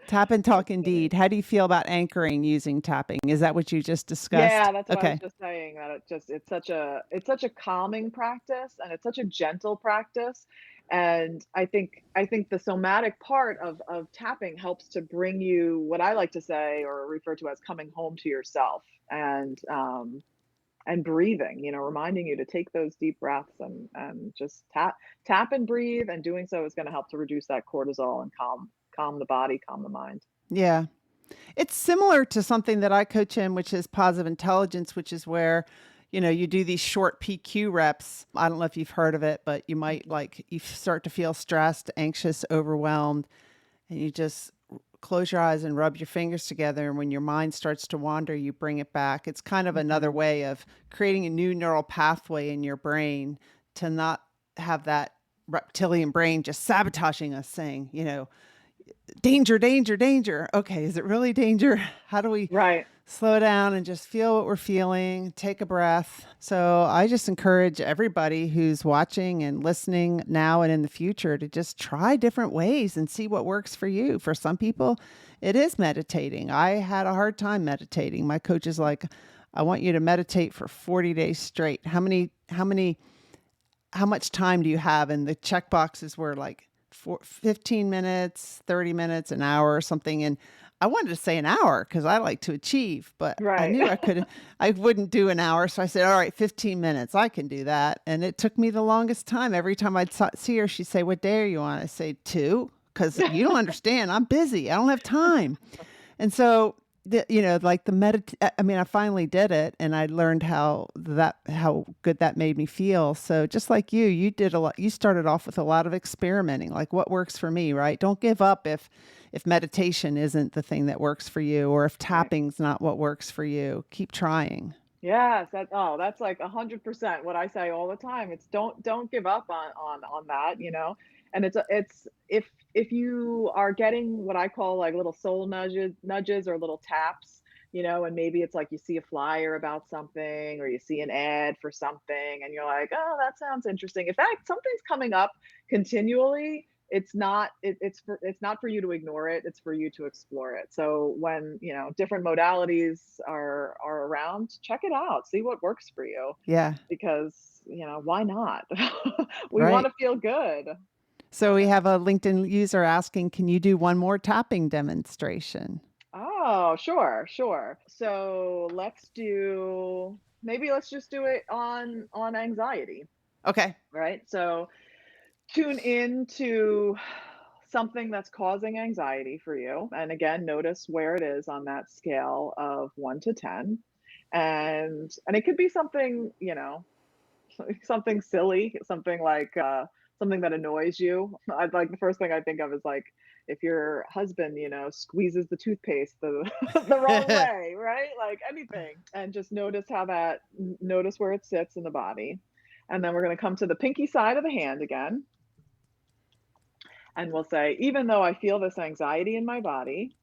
Speaker 2: Tap and talk
Speaker 1: That's funny.
Speaker 2: indeed. How do you feel about anchoring using tapping? Is that what you just discussed?
Speaker 1: Yeah, that's what I was
Speaker 2: Okay.
Speaker 1: just saying, that it's such a calming practice, and it's such a gentle practice. And I think the somatic part of tapping helps to bring you, what I like to say or refer to as, coming home to yourself, and breathing, reminding you to take those deep breaths, and just tap and breathe, and doing so is going to help to reduce that cortisol and calm the body, calm the mind.
Speaker 2: Yeah. It's similar to something that I coach in, which is positive intelligence, which is where, you do these short PQ reps. I don't know if you've heard of it, but you might you start to feel stressed, anxious, overwhelmed, and you just close your eyes and rub your fingers together. And when your mind starts to wander, you bring it back. It's kind of another way of creating a new neural pathway in your brain to not have that reptilian brain just sabotaging us, saying, danger, danger, danger. Okay, is it really danger? How do we
Speaker 1: Right.
Speaker 2: slow down and just feel what we're feeling, take a breath? So I just encourage everybody who's watching and listening now and in the future to just try different ways and see what works for you. For some people, it is meditating. I had a hard time meditating. My coach is like, I want you to meditate for 40 days straight. How much time do you have? And the check boxes were like 15 minutes, 30 minutes, an hour or something. And I wanted to say an hour because I like to achieve, but I
Speaker 1: Right.
Speaker 2: knew I wouldn't do an hour. So I said, all right, 15 minutes, I can do that. And it took me the longest time. Every time I'd see her, she'd say, what day are you on? I say 2, because you don't understand. I'm busy. I don't have time. And so I finally did it, and I learned how good that made me feel. So just like you did a lot. You started off with a lot of experimenting, like what works for me, right? Don't give up if meditation isn't the thing that works for you, or if
Speaker 1: Right.
Speaker 2: tapping's not what works for you. Keep trying.
Speaker 1: Yes, that's like 100% what I say all the time. It's don't give up on that. And it's if you are getting what I call like little soul nudges or little taps, and maybe it's like you see a flyer about something or you see an ad for something and you're like, "Oh, that sounds interesting." If that something's coming up continually, it's not for you to ignore it, it's for you to explore it. So when different modalities are around, check it out, see what works for you,
Speaker 2: Yeah,
Speaker 1: because why not? We want
Speaker 2: right.
Speaker 1: to feel good.
Speaker 2: So we have a LinkedIn user asking, can you do one more tapping demonstration?
Speaker 1: Oh, sure, sure. So let's just do it on anxiety,
Speaker 2: Okay.
Speaker 1: right? So tune in to something that's causing anxiety for you. And again, notice where it is on that scale of 1 to 10. And it could be something, something silly, something like something that annoys you. I'd like the first thing I think of is like if your husband, squeezes the toothpaste the the wrong way, right? Like anything. And just notice where it sits in the body. And then we're going to come to the pinky side of the hand again. And we'll say, even though I feel this anxiety in my body,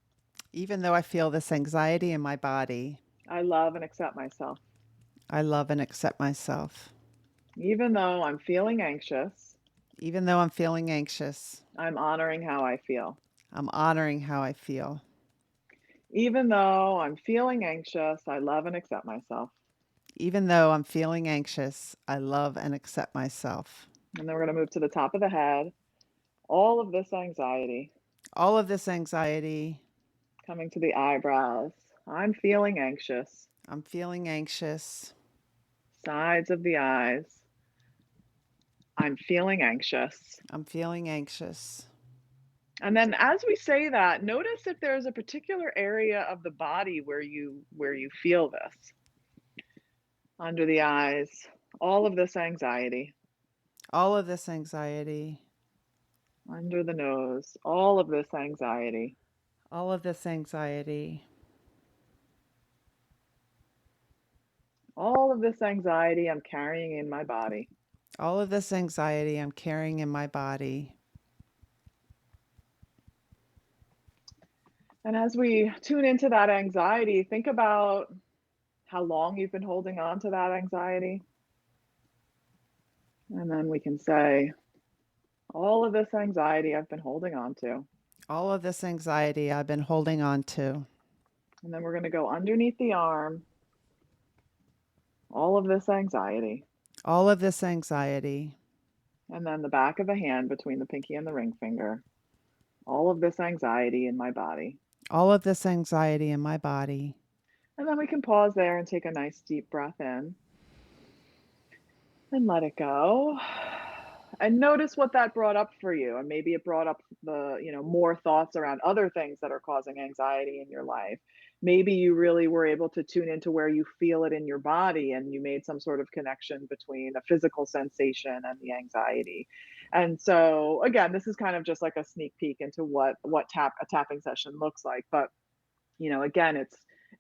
Speaker 2: Even though I feel this anxiety in my body,
Speaker 1: I love and accept myself.
Speaker 2: I love and accept myself.
Speaker 1: Even though I'm feeling anxious,
Speaker 2: Even though I'm feeling anxious,
Speaker 1: I'm honoring how I feel.
Speaker 2: I'm honoring how I feel.
Speaker 1: Even though I'm feeling anxious, I love and accept myself.
Speaker 2: Even though I'm feeling anxious, I love and accept myself.
Speaker 1: And then we're going to move to the top of the head. All of this anxiety
Speaker 2: All of this anxiety,
Speaker 1: coming to the eyebrows. I'm feeling anxious.
Speaker 2: I'm feeling anxious.
Speaker 1: Sides of the eyes. I'm feeling anxious.
Speaker 2: I'm feeling anxious.
Speaker 1: And then as we say that, notice if there's a particular area of the body where you feel this. Under the eyes, all of this anxiety.
Speaker 2: All of this anxiety,
Speaker 1: Under the nose, all of this anxiety.
Speaker 2: all of this anxiety,
Speaker 1: All of this anxiety I'm carrying in my body.
Speaker 2: all of this anxiety I'm carrying in my body.
Speaker 1: And as we tune into that anxiety, think about how long you've been holding on to that anxiety. And then we can say, all of this anxiety I've been holding on to.
Speaker 2: All of this anxiety I've been holding on to.
Speaker 1: And then we're going to go underneath the arm. All of this anxiety.
Speaker 2: All of this anxiety.
Speaker 1: And then the back of the hand between the pinky and the ring finger. All of this anxiety in my body.
Speaker 2: All of this anxiety in my body.
Speaker 1: And then we can pause there and take a nice deep breath in and let it go. and notice what that brought up for you. And maybe it brought up more thoughts around other things that are causing anxiety in your life. Maybe you really were able to tune into where you feel it in your body and you made some sort of connection between a physical sensation and the anxiety. And so again, this is kind of just like a sneak peek into what a tapping session looks like. But again,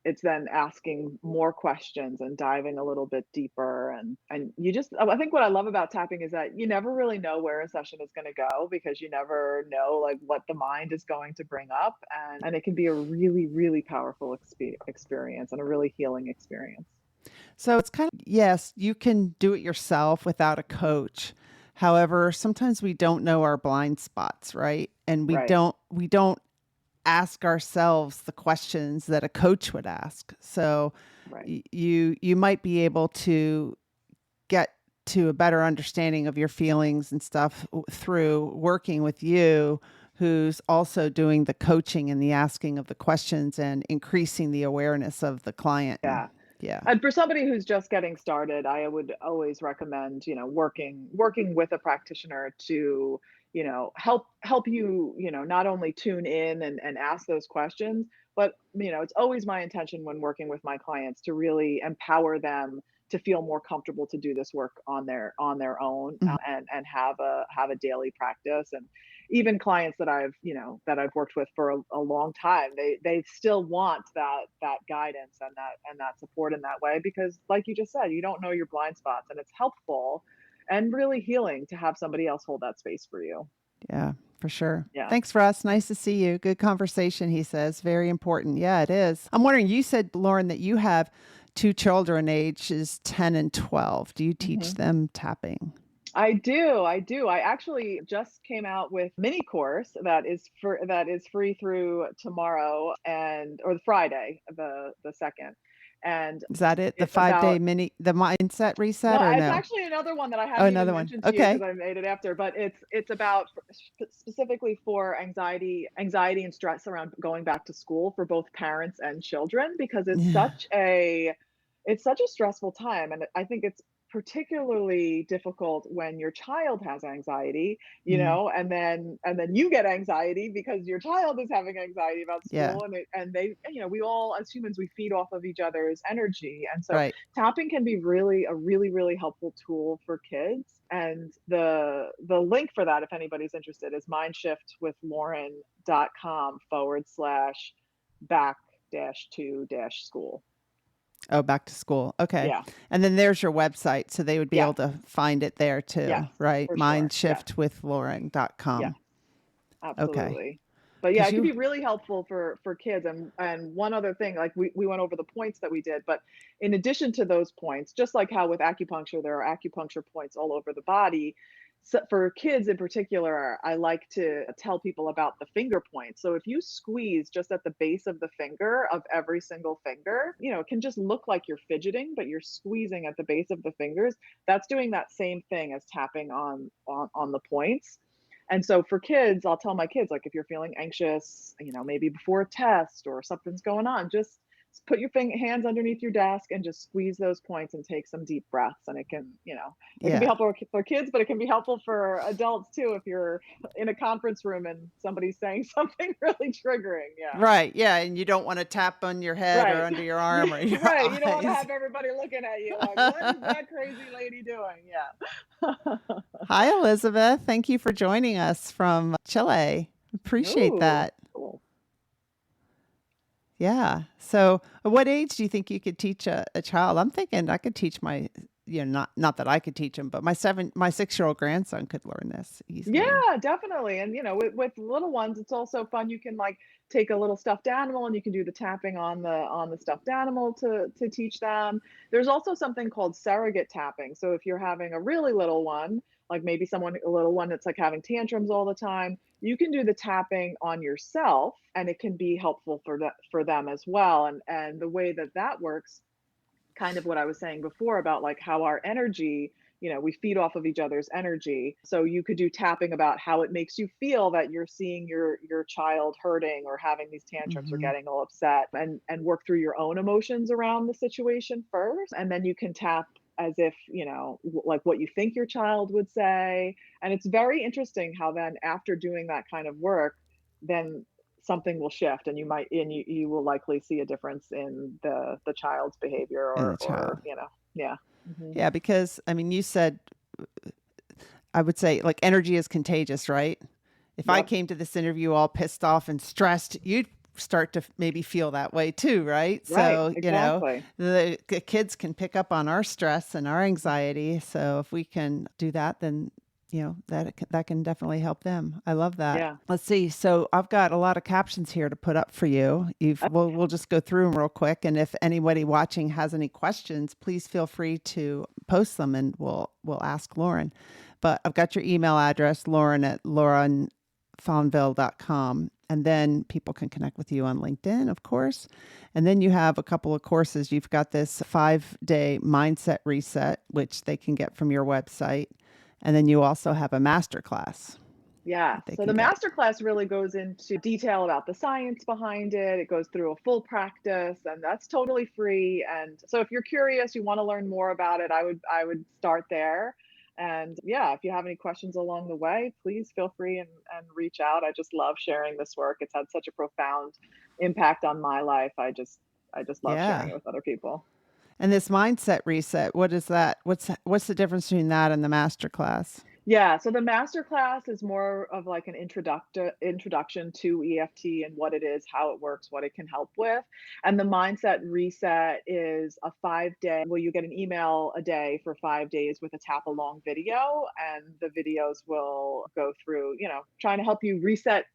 Speaker 1: it's then asking more questions and diving a little bit deeper, and you just I think what I love about tapping is that you never really know where a session is going to go, because you never know like what the mind is going to bring up, and it can be a really, really powerful experience and a really healing experience.
Speaker 2: So it's kind of, yes, you can do it yourself without a coach. However, sometimes we don't know our blind spots, right? And we
Speaker 1: Right.
Speaker 2: don't ask ourselves the questions that a coach would ask. So
Speaker 1: Right.
Speaker 2: you might be able to get to a better understanding of your feelings and stuff through working with you, who's also doing the coaching and the asking of the questions and increasing the awareness of the client.
Speaker 1: Yeah.
Speaker 2: Yeah.
Speaker 1: And for somebody who's just getting started, I would always recommend, working with a practitioner to, help you, not only tune in and ask those questions, but it's always my intention when working with my clients to really empower them to feel more comfortable to do this work on their own,
Speaker 2: Mhm.
Speaker 1: and have a daily practice. And even clients that I've worked with for a long time, they still want that guidance and that support in that way, because like you just said, you don't know your blind spots, and it's helpful and really healing to have somebody else hold that space for you.
Speaker 2: Yeah, for sure.
Speaker 1: Yeah.
Speaker 2: Thanks, Russ. Nice to see you. Good conversation, he says. Very important. Yeah, it is. I'm wondering, you said, Lauren, that you have two children ages 10 and 12. Do you teach
Speaker 1: Mhm.
Speaker 2: them tapping?
Speaker 1: I do. I do. I actually just came out with mini course that is free through tomorrow, or the Friday, the second. And
Speaker 2: Is that it? The
Speaker 1: it's
Speaker 2: 5 day
Speaker 1: about
Speaker 2: mini, the mindset reset,
Speaker 1: no,
Speaker 2: or
Speaker 1: it's
Speaker 2: no?
Speaker 1: actually another one that I
Speaker 2: Oh,
Speaker 1: hadn't even
Speaker 2: another one.
Speaker 1: mentioned to you because
Speaker 2: Okay.
Speaker 1: I made it after, but it's about specifically for anxiety and stress around going back to school for both parents and children, because
Speaker 2: Yeah.
Speaker 1: it's such a stressful time, and I think it's particularly difficult when your child has anxiety,
Speaker 2: Mm,
Speaker 1: and then you get anxiety because your child is having anxiety about
Speaker 2: yeah.
Speaker 1: school, we all as humans, we feed off of each other's energy, and so
Speaker 2: Right.
Speaker 1: tapping can be really, really helpful tool for kids. And the link for that, if anybody's interested, is mindshiftwithlauren.com/back dash to dash school.
Speaker 2: Oh, back to school. Okay.
Speaker 1: Yeah.
Speaker 2: And then there's your website. So they would be able
Speaker 1: Yes.
Speaker 2: to find it there
Speaker 1: Yes.
Speaker 2: too, right?
Speaker 1: For sure. Yes.
Speaker 2: Mindshiftwithlauren.com.
Speaker 1: Yes.
Speaker 2: Okay.
Speaker 1: Absolutely. But yeah,
Speaker 2: Because
Speaker 1: it can
Speaker 2: you,
Speaker 1: be really helpful for kids. And one other thing, like we went over the points that we did, but in addition to those points, just like how with acupuncture there are acupuncture points all over the body, so for kids in particular, I like to tell people about the finger points. So if you squeeze just at the base of the finger of every single finger, it can just look like you're fidgeting, but you're squeezing at the base of the fingers. That's doing that same thing as tapping on the points. And so for kids, I'll tell my kids, like, if you're feeling anxious, maybe before a test or something's going on, just put your hands underneath your desk and just squeeze those points and take some deep breaths. And it can be
Speaker 2: yeah.
Speaker 1: helpful for kids, but it can be helpful for adults too if you're in a conference room and somebody's saying something really triggering. Yeah.
Speaker 2: Right. Yeah. And you don't want to tap on your head or
Speaker 1: Right.
Speaker 2: under your arm or your
Speaker 1: Right. You don't want to
Speaker 2: eyes.
Speaker 1: have everybody looking at you like, what is that crazy lady doing? Yeah.
Speaker 2: Hi, Elizabeth. Thank you for joining us from Chile. Appreciate
Speaker 1: Ooh,
Speaker 2: that.
Speaker 1: cool.
Speaker 2: Yeah. So, at what age do you think you could teach a child? I'm thinking I could teach my, not that I could teach him, but my 6-year-old grandson could learn this easily.
Speaker 1: Yeah, definitely. And with little ones, it's also fun. You can like take a little stuffed animal and you can do the tapping on the stuffed animal to teach them. There's also something called surrogate tapping. So if you're having a really little one, like maybe a little one that's like having tantrums all the time, you can do the tapping on yourself, and it can be helpful for them as well. And the way that works, kind of what I was saying before about like how our energy, we feed off of each other's energy. So you could do tapping about how it makes you feel that you're seeing your child hurting or having these tantrums or
Speaker 2: Hmm.
Speaker 1: getting all upset, and work through your own emotions around the situation first, and then you can tap as if, like what you think your child would say. And it's very interesting how then after doing that kind of work, then something will shift and you will likely see a difference in the child's behavior
Speaker 2: in the
Speaker 1: or
Speaker 2: child.
Speaker 1: yeah. Hmm.
Speaker 2: Yeah, because I mean, you said, I would say like energy is contagious, right? If I
Speaker 1: Yep.
Speaker 2: came to this interview all pissed off and stressed, you'd start to maybe feel that way too, right?
Speaker 1: Right.
Speaker 2: So,
Speaker 1: Exactly.
Speaker 2: the kids can pick up on our stress and our anxiety. So if we can do that, then that can definitely help them. I love that.
Speaker 1: Yeah.
Speaker 2: Let's see. So I've got a lot of captions here to put up for you. We'll just go through them real quick, and if anybody watching has any questions, please feel free to post them, and we'll ask Lauren. But I've got your email address, Lauren at laurenfonvielle.com. And then people can connect with you on LinkedIn, of course. And then you have a couple of courses. You've got this 5-day mindset reset, which they can get from your website. And then you also have a masterclass
Speaker 1: Yeah.
Speaker 2: that they
Speaker 1: So
Speaker 2: can
Speaker 1: the
Speaker 2: get.
Speaker 1: master class really goes into detail about the science behind it. It goes through a full practice and that's totally free. And so if you're curious, you want to learn more about it, I would start there. And yeah, if you have any questions along the way, please feel free and reach out. I just love sharing this work. It's had such a profound impact on my life. I just love sharing
Speaker 2: Yeah.
Speaker 1: it with other people.
Speaker 2: And this mindset reset, what is that? What's the difference between that and the masterclass?
Speaker 1: Yeah, so the master class is more of like an introduction to EFT and what it is, how it works, what it can help with. And the mindset reset is a 5-day, well, you get an email a day for 5 days with a tap along video, and the videos will go through, trying to help you reset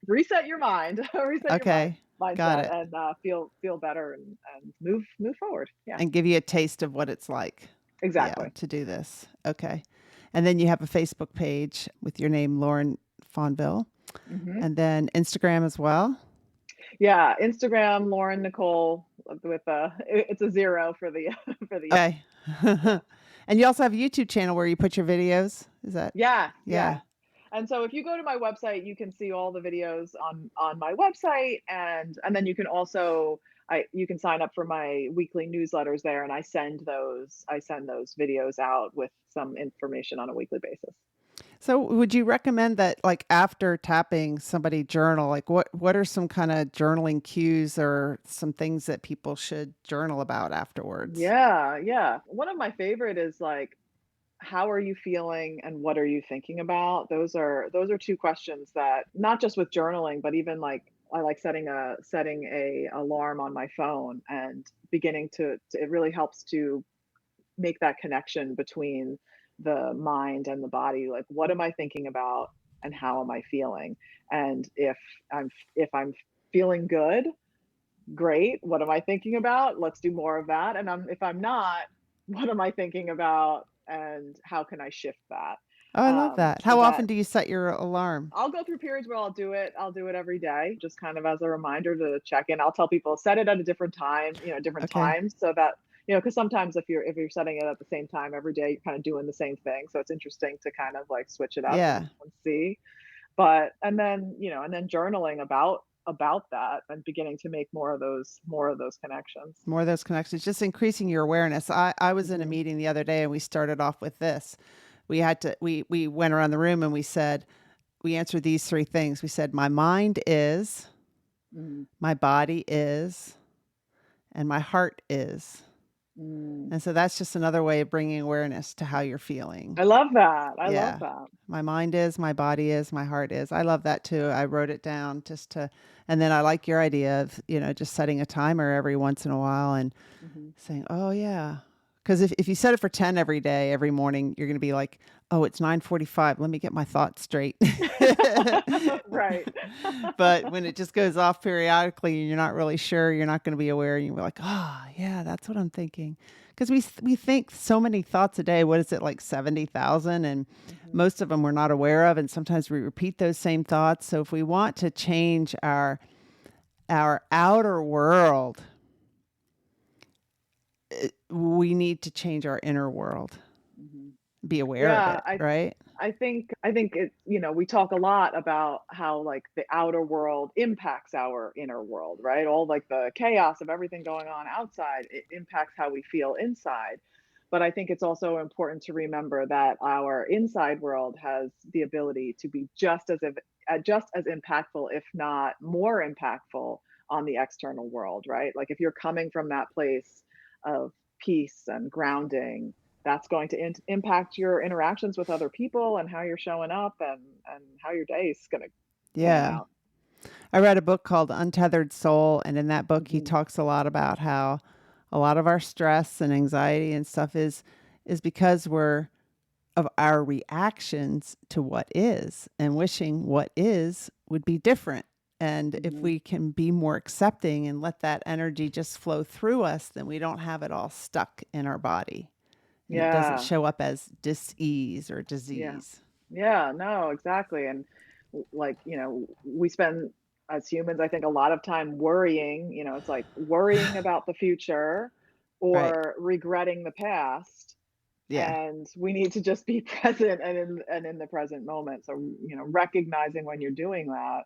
Speaker 1: your mind, reset your
Speaker 2: Okay. Got
Speaker 1: mindset,
Speaker 2: it.
Speaker 1: and feel better and move forward. Yeah,
Speaker 2: And give you a taste of what it's like. Yeah,
Speaker 1: exactly.
Speaker 2: to do this. Okay. And then you have a Facebook page with your name, Lauren Fonville,
Speaker 1: Hmm.
Speaker 2: and then Instagram as well.
Speaker 1: Yeah, Instagram, Lauren Nicole with it's a zero for the for the
Speaker 2: Okay.
Speaker 1: yeah.
Speaker 2: And you also have a YouTube channel where you put your videos. Is that?
Speaker 1: Yeah,
Speaker 2: Yeah.
Speaker 1: yeah. And so if you go to my website, you can see all the videos on my website and then you can also you can sign up for my weekly newsletters there and I send those videos out with some information on a weekly basis.
Speaker 2: So would you recommend that like after tapping somebody journal, like what are some kind of journaling cues or some things that people should journal about afterwards?
Speaker 1: Yeah, yeah. One of my favorite is like how are you feeling and what are you thinking about? Those are two questions that not just with journaling, but even like I like setting a alarm on my phone and beginning to it really helps to make that connection between the mind and the body. Like what am I thinking about and how am I feeling? And if I'm feeling good, great. What am I thinking about? Let's do more of that. And if I'm not, what am I thinking about and how can I shift that?
Speaker 2: Oh, I love that.
Speaker 1: So
Speaker 2: How
Speaker 1: that
Speaker 2: often do you set your alarm?
Speaker 1: I'll go through periods where I'll do it. I'll do it every day, just kind of as a reminder to check in. I'll tell people set it at a different time, different
Speaker 2: Okay.
Speaker 1: times so that, because sometimes if you're setting it at the same time every day, you're kind of doing the same thing. So it's interesting to kind of like switch it up
Speaker 2: Yeah.
Speaker 1: and see. But and then journaling about that and beginning to make more of those connections.
Speaker 2: More of those connections, just increasing your awareness. I was in a
Speaker 1: Hmm.
Speaker 2: meeting the other day and we started off with this. We went around the room and we said, we answered these three things. We said, my mind is,
Speaker 1: Mm,
Speaker 2: my body is, and my heart is.
Speaker 1: mm.
Speaker 2: And so that's just another way of bringing awareness to how you're feeling.
Speaker 1: I love that. I love
Speaker 2: Yeah.
Speaker 1: that.
Speaker 2: My mind is, my body is, my heart is. I love that too. I wrote it down and then I like your idea of, just setting a timer every once in a while and
Speaker 1: Hmm.
Speaker 2: saying, oh, yeah. Because if you set it for 10 every day, every morning, you're going to be like, oh, it's 9:45. Let me get my thoughts straight.
Speaker 1: Right.
Speaker 2: But when it just goes off periodically and you're not really sure, you're not going to be aware. And you're like, oh, yeah, that's what I'm thinking. Because we think so many thoughts a day. What is it, like 70,000? And
Speaker 1: Hmm.
Speaker 2: most of them we're not aware of. And sometimes we repeat those same thoughts. So if we want to change our outer world, we need to change our inner world,
Speaker 1: Hmm.
Speaker 2: be aware of
Speaker 1: Yeah,
Speaker 2: it,
Speaker 1: I
Speaker 2: right?
Speaker 1: I think it, we talk a lot about how like the outer world impacts our inner world, right? All like the chaos of everything going on outside, it impacts how we feel inside. But I think it's also important to remember that our inside world has the ability to be just as impactful, if not more impactful, on the external world, right? Like if you're coming from that place of peace and grounding, that's going to impact your interactions with other people and how you're showing up and how your day is going to pan
Speaker 2: Yeah.
Speaker 1: out.
Speaker 2: I read a book called Untethered Soul, and in that book, he
Speaker 1: Hmm.
Speaker 2: talks a lot about how a lot of our stress and anxiety and stuff is because we're of our reactions to what is and wishing what is would be different. And if
Speaker 1: Hmm.
Speaker 2: we can be more accepting and let that energy just flow through us, then we don't have it all stuck in our body and it doesn't
Speaker 1: Yeah.
Speaker 2: show up as dis-ease or
Speaker 1: Yeah.
Speaker 2: disease.
Speaker 1: Yeah, no, exactly. And like, we spend as humans, I think, a lot of time worrying, it's like worrying about the future
Speaker 2: Right.
Speaker 1: or regretting the past.
Speaker 2: Yeah.
Speaker 1: And we need to just be present and in the present moment. So, recognizing when you're doing that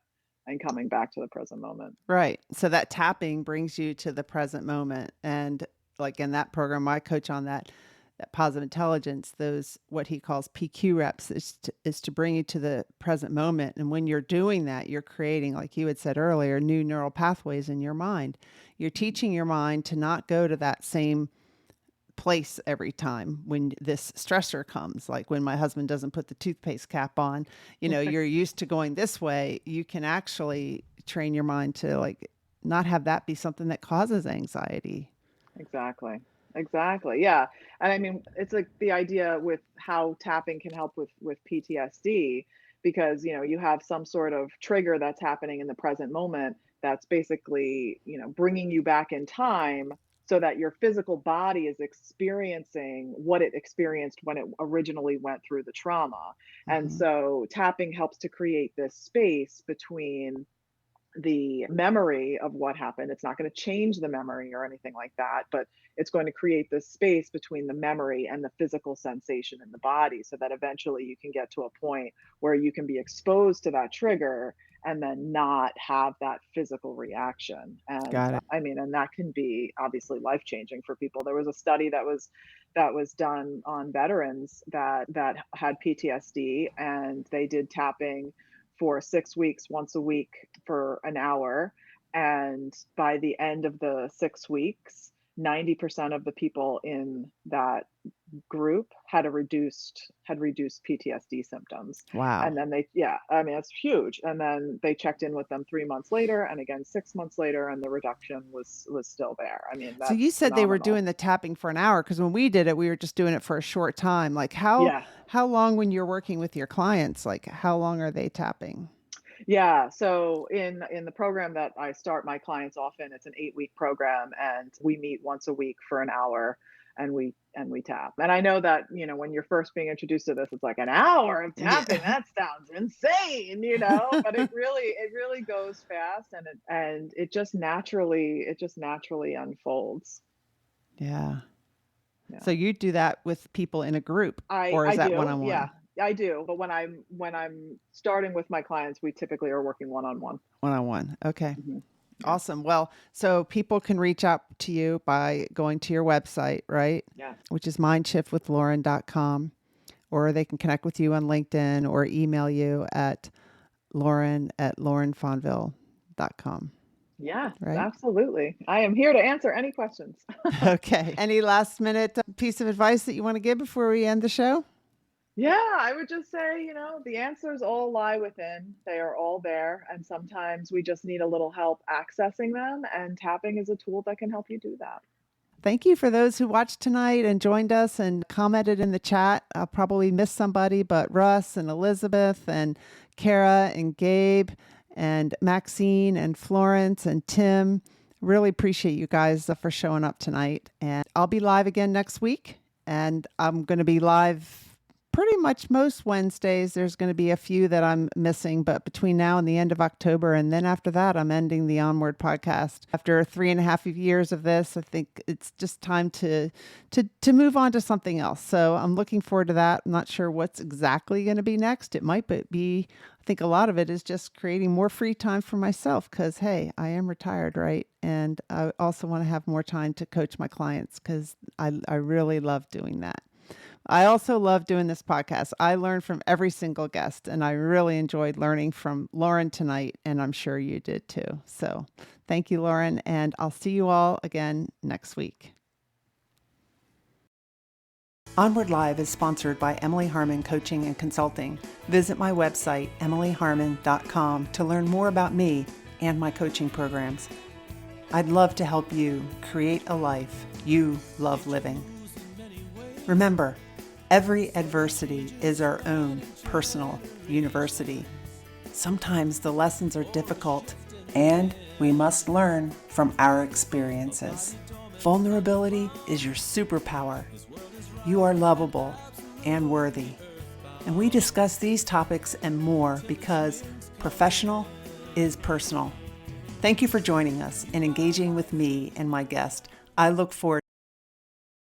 Speaker 1: and coming back to the present moment.
Speaker 2: Right. So that tapping brings you to the present moment. And like in that program, my coach on that positive intelligence, those what he calls PQ reps is to bring you to the present moment. And when you're doing that, you're creating, like you had said earlier, new neural pathways in your mind. You're teaching your mind to not go to that same place every time when this stressor comes. Like when my husband doesn't put the toothpaste cap on, you're used to going this way. You can actually train your mind to like not have that be something that causes anxiety.
Speaker 1: Exactly. Exactly. Yeah. And I mean, it's like the idea with how tapping can help with PTSD because, you have some sort of trigger that's happening in the present moment that's basically, bringing you back in time so that your physical body is experiencing what it experienced when it originally went through the trauma. And
Speaker 2: Hmm.
Speaker 1: so tapping helps to create this space between the memory of what happened. It's not going to change the memory or anything like that, but it's going to create this space between the memory and the physical sensation in the body so that eventually you can get to a point where you can be exposed to that trigger and then not have that physical reaction. And
Speaker 2: Got it.
Speaker 1: I mean, and that can be obviously life changing for people. There was a study that was done on veterans that had PTSD, and they did tapping for 6 weeks, once a week for an hour. And by the end of the 6 weeks, 90% of the people in that group had reduced PTSD symptoms.
Speaker 2: Wow.
Speaker 1: And then yeah, I mean, it's huge. And then they checked in with them 3 months later and again 6 months later, and the reduction was still there. I mean,
Speaker 2: So you
Speaker 1: that's
Speaker 2: said they were
Speaker 1: phenomenal.
Speaker 2: doing the tapping for an hour because when we did it, we were just doing it for a short time. Like
Speaker 1: Yeah.
Speaker 2: how long when you're working with your clients, like how long are they tapping?
Speaker 1: Yeah, so in the program that I start my clients off in, it's an 8-week program, and we meet once a week for an hour, and we tap. And I know that, when you're first being introduced to this, it's like an hour of tapping.
Speaker 2: Yeah.
Speaker 1: That sounds insane, but it really goes fast, and it just naturally unfolds.
Speaker 2: Yeah.
Speaker 1: Yeah.
Speaker 2: So you do that with people in a group
Speaker 1: I
Speaker 2: or is
Speaker 1: I
Speaker 2: that
Speaker 1: do. Yeah.
Speaker 2: one-on-one?
Speaker 1: I do. But when I'm starting with my clients, we typically are working one-on-one.
Speaker 2: One-on-one. Okay.
Speaker 1: Mhm. Yeah.
Speaker 2: Awesome. Well, so people can reach out to you by going to your website, right?
Speaker 1: Yeah.
Speaker 2: Which is mindshiftwithlauren.com, or they can connect with you on LinkedIn or email you at lauren@laurenfonville.com,
Speaker 1: Yeah,
Speaker 2: right?
Speaker 1: absolutely. I am here to answer any questions.
Speaker 2: Okay. Any last minute piece of advice that you want to give before we end the show?
Speaker 1: Yeah, I would just say, the answers all lie within. They are all there. And sometimes we just need a little help accessing them. And tapping is a tool that can help you do that.
Speaker 2: Thank you for those who watched tonight and joined us and commented in the chat. I'll probably miss somebody, but Russ and Elizabeth and Kara and Gabe and Maxine and Florence and Tim. Really appreciate you guys for showing up tonight. And I'll be live again next week. And I'm going to be live pretty much most Wednesdays. There's going to be a few that I'm missing, but between now and the end of October, and then after that, I'm ending the Onward podcast. After 3.5 years of this, I think it's just time to move on to something else. So I'm looking forward to that. I'm not sure what's exactly going to be next. It might be, I think a lot of it is just creating more free time for myself because, hey, I am retired, right? And I also want to have more time to coach my clients because I really love doing that. I also love doing this podcast. I learn from every single guest, and I really enjoyed learning from Lauren tonight, and I'm sure you did too. So thank you, Lauren, and I'll see you all again next week. Onward Live is sponsored by Emily Harmon Coaching and Consulting. Visit my website, emilyharmon.com, to learn more about me and my coaching programs. I'd love to help you create a life you love living. Remember, every adversity is our own personal university. Sometimes the lessons are difficult, and we must learn from our experiences. Vulnerability is your superpower. You are lovable and worthy. And we discuss these topics and more because professional is personal. Thank you for joining us and engaging with me and my guest. I look forward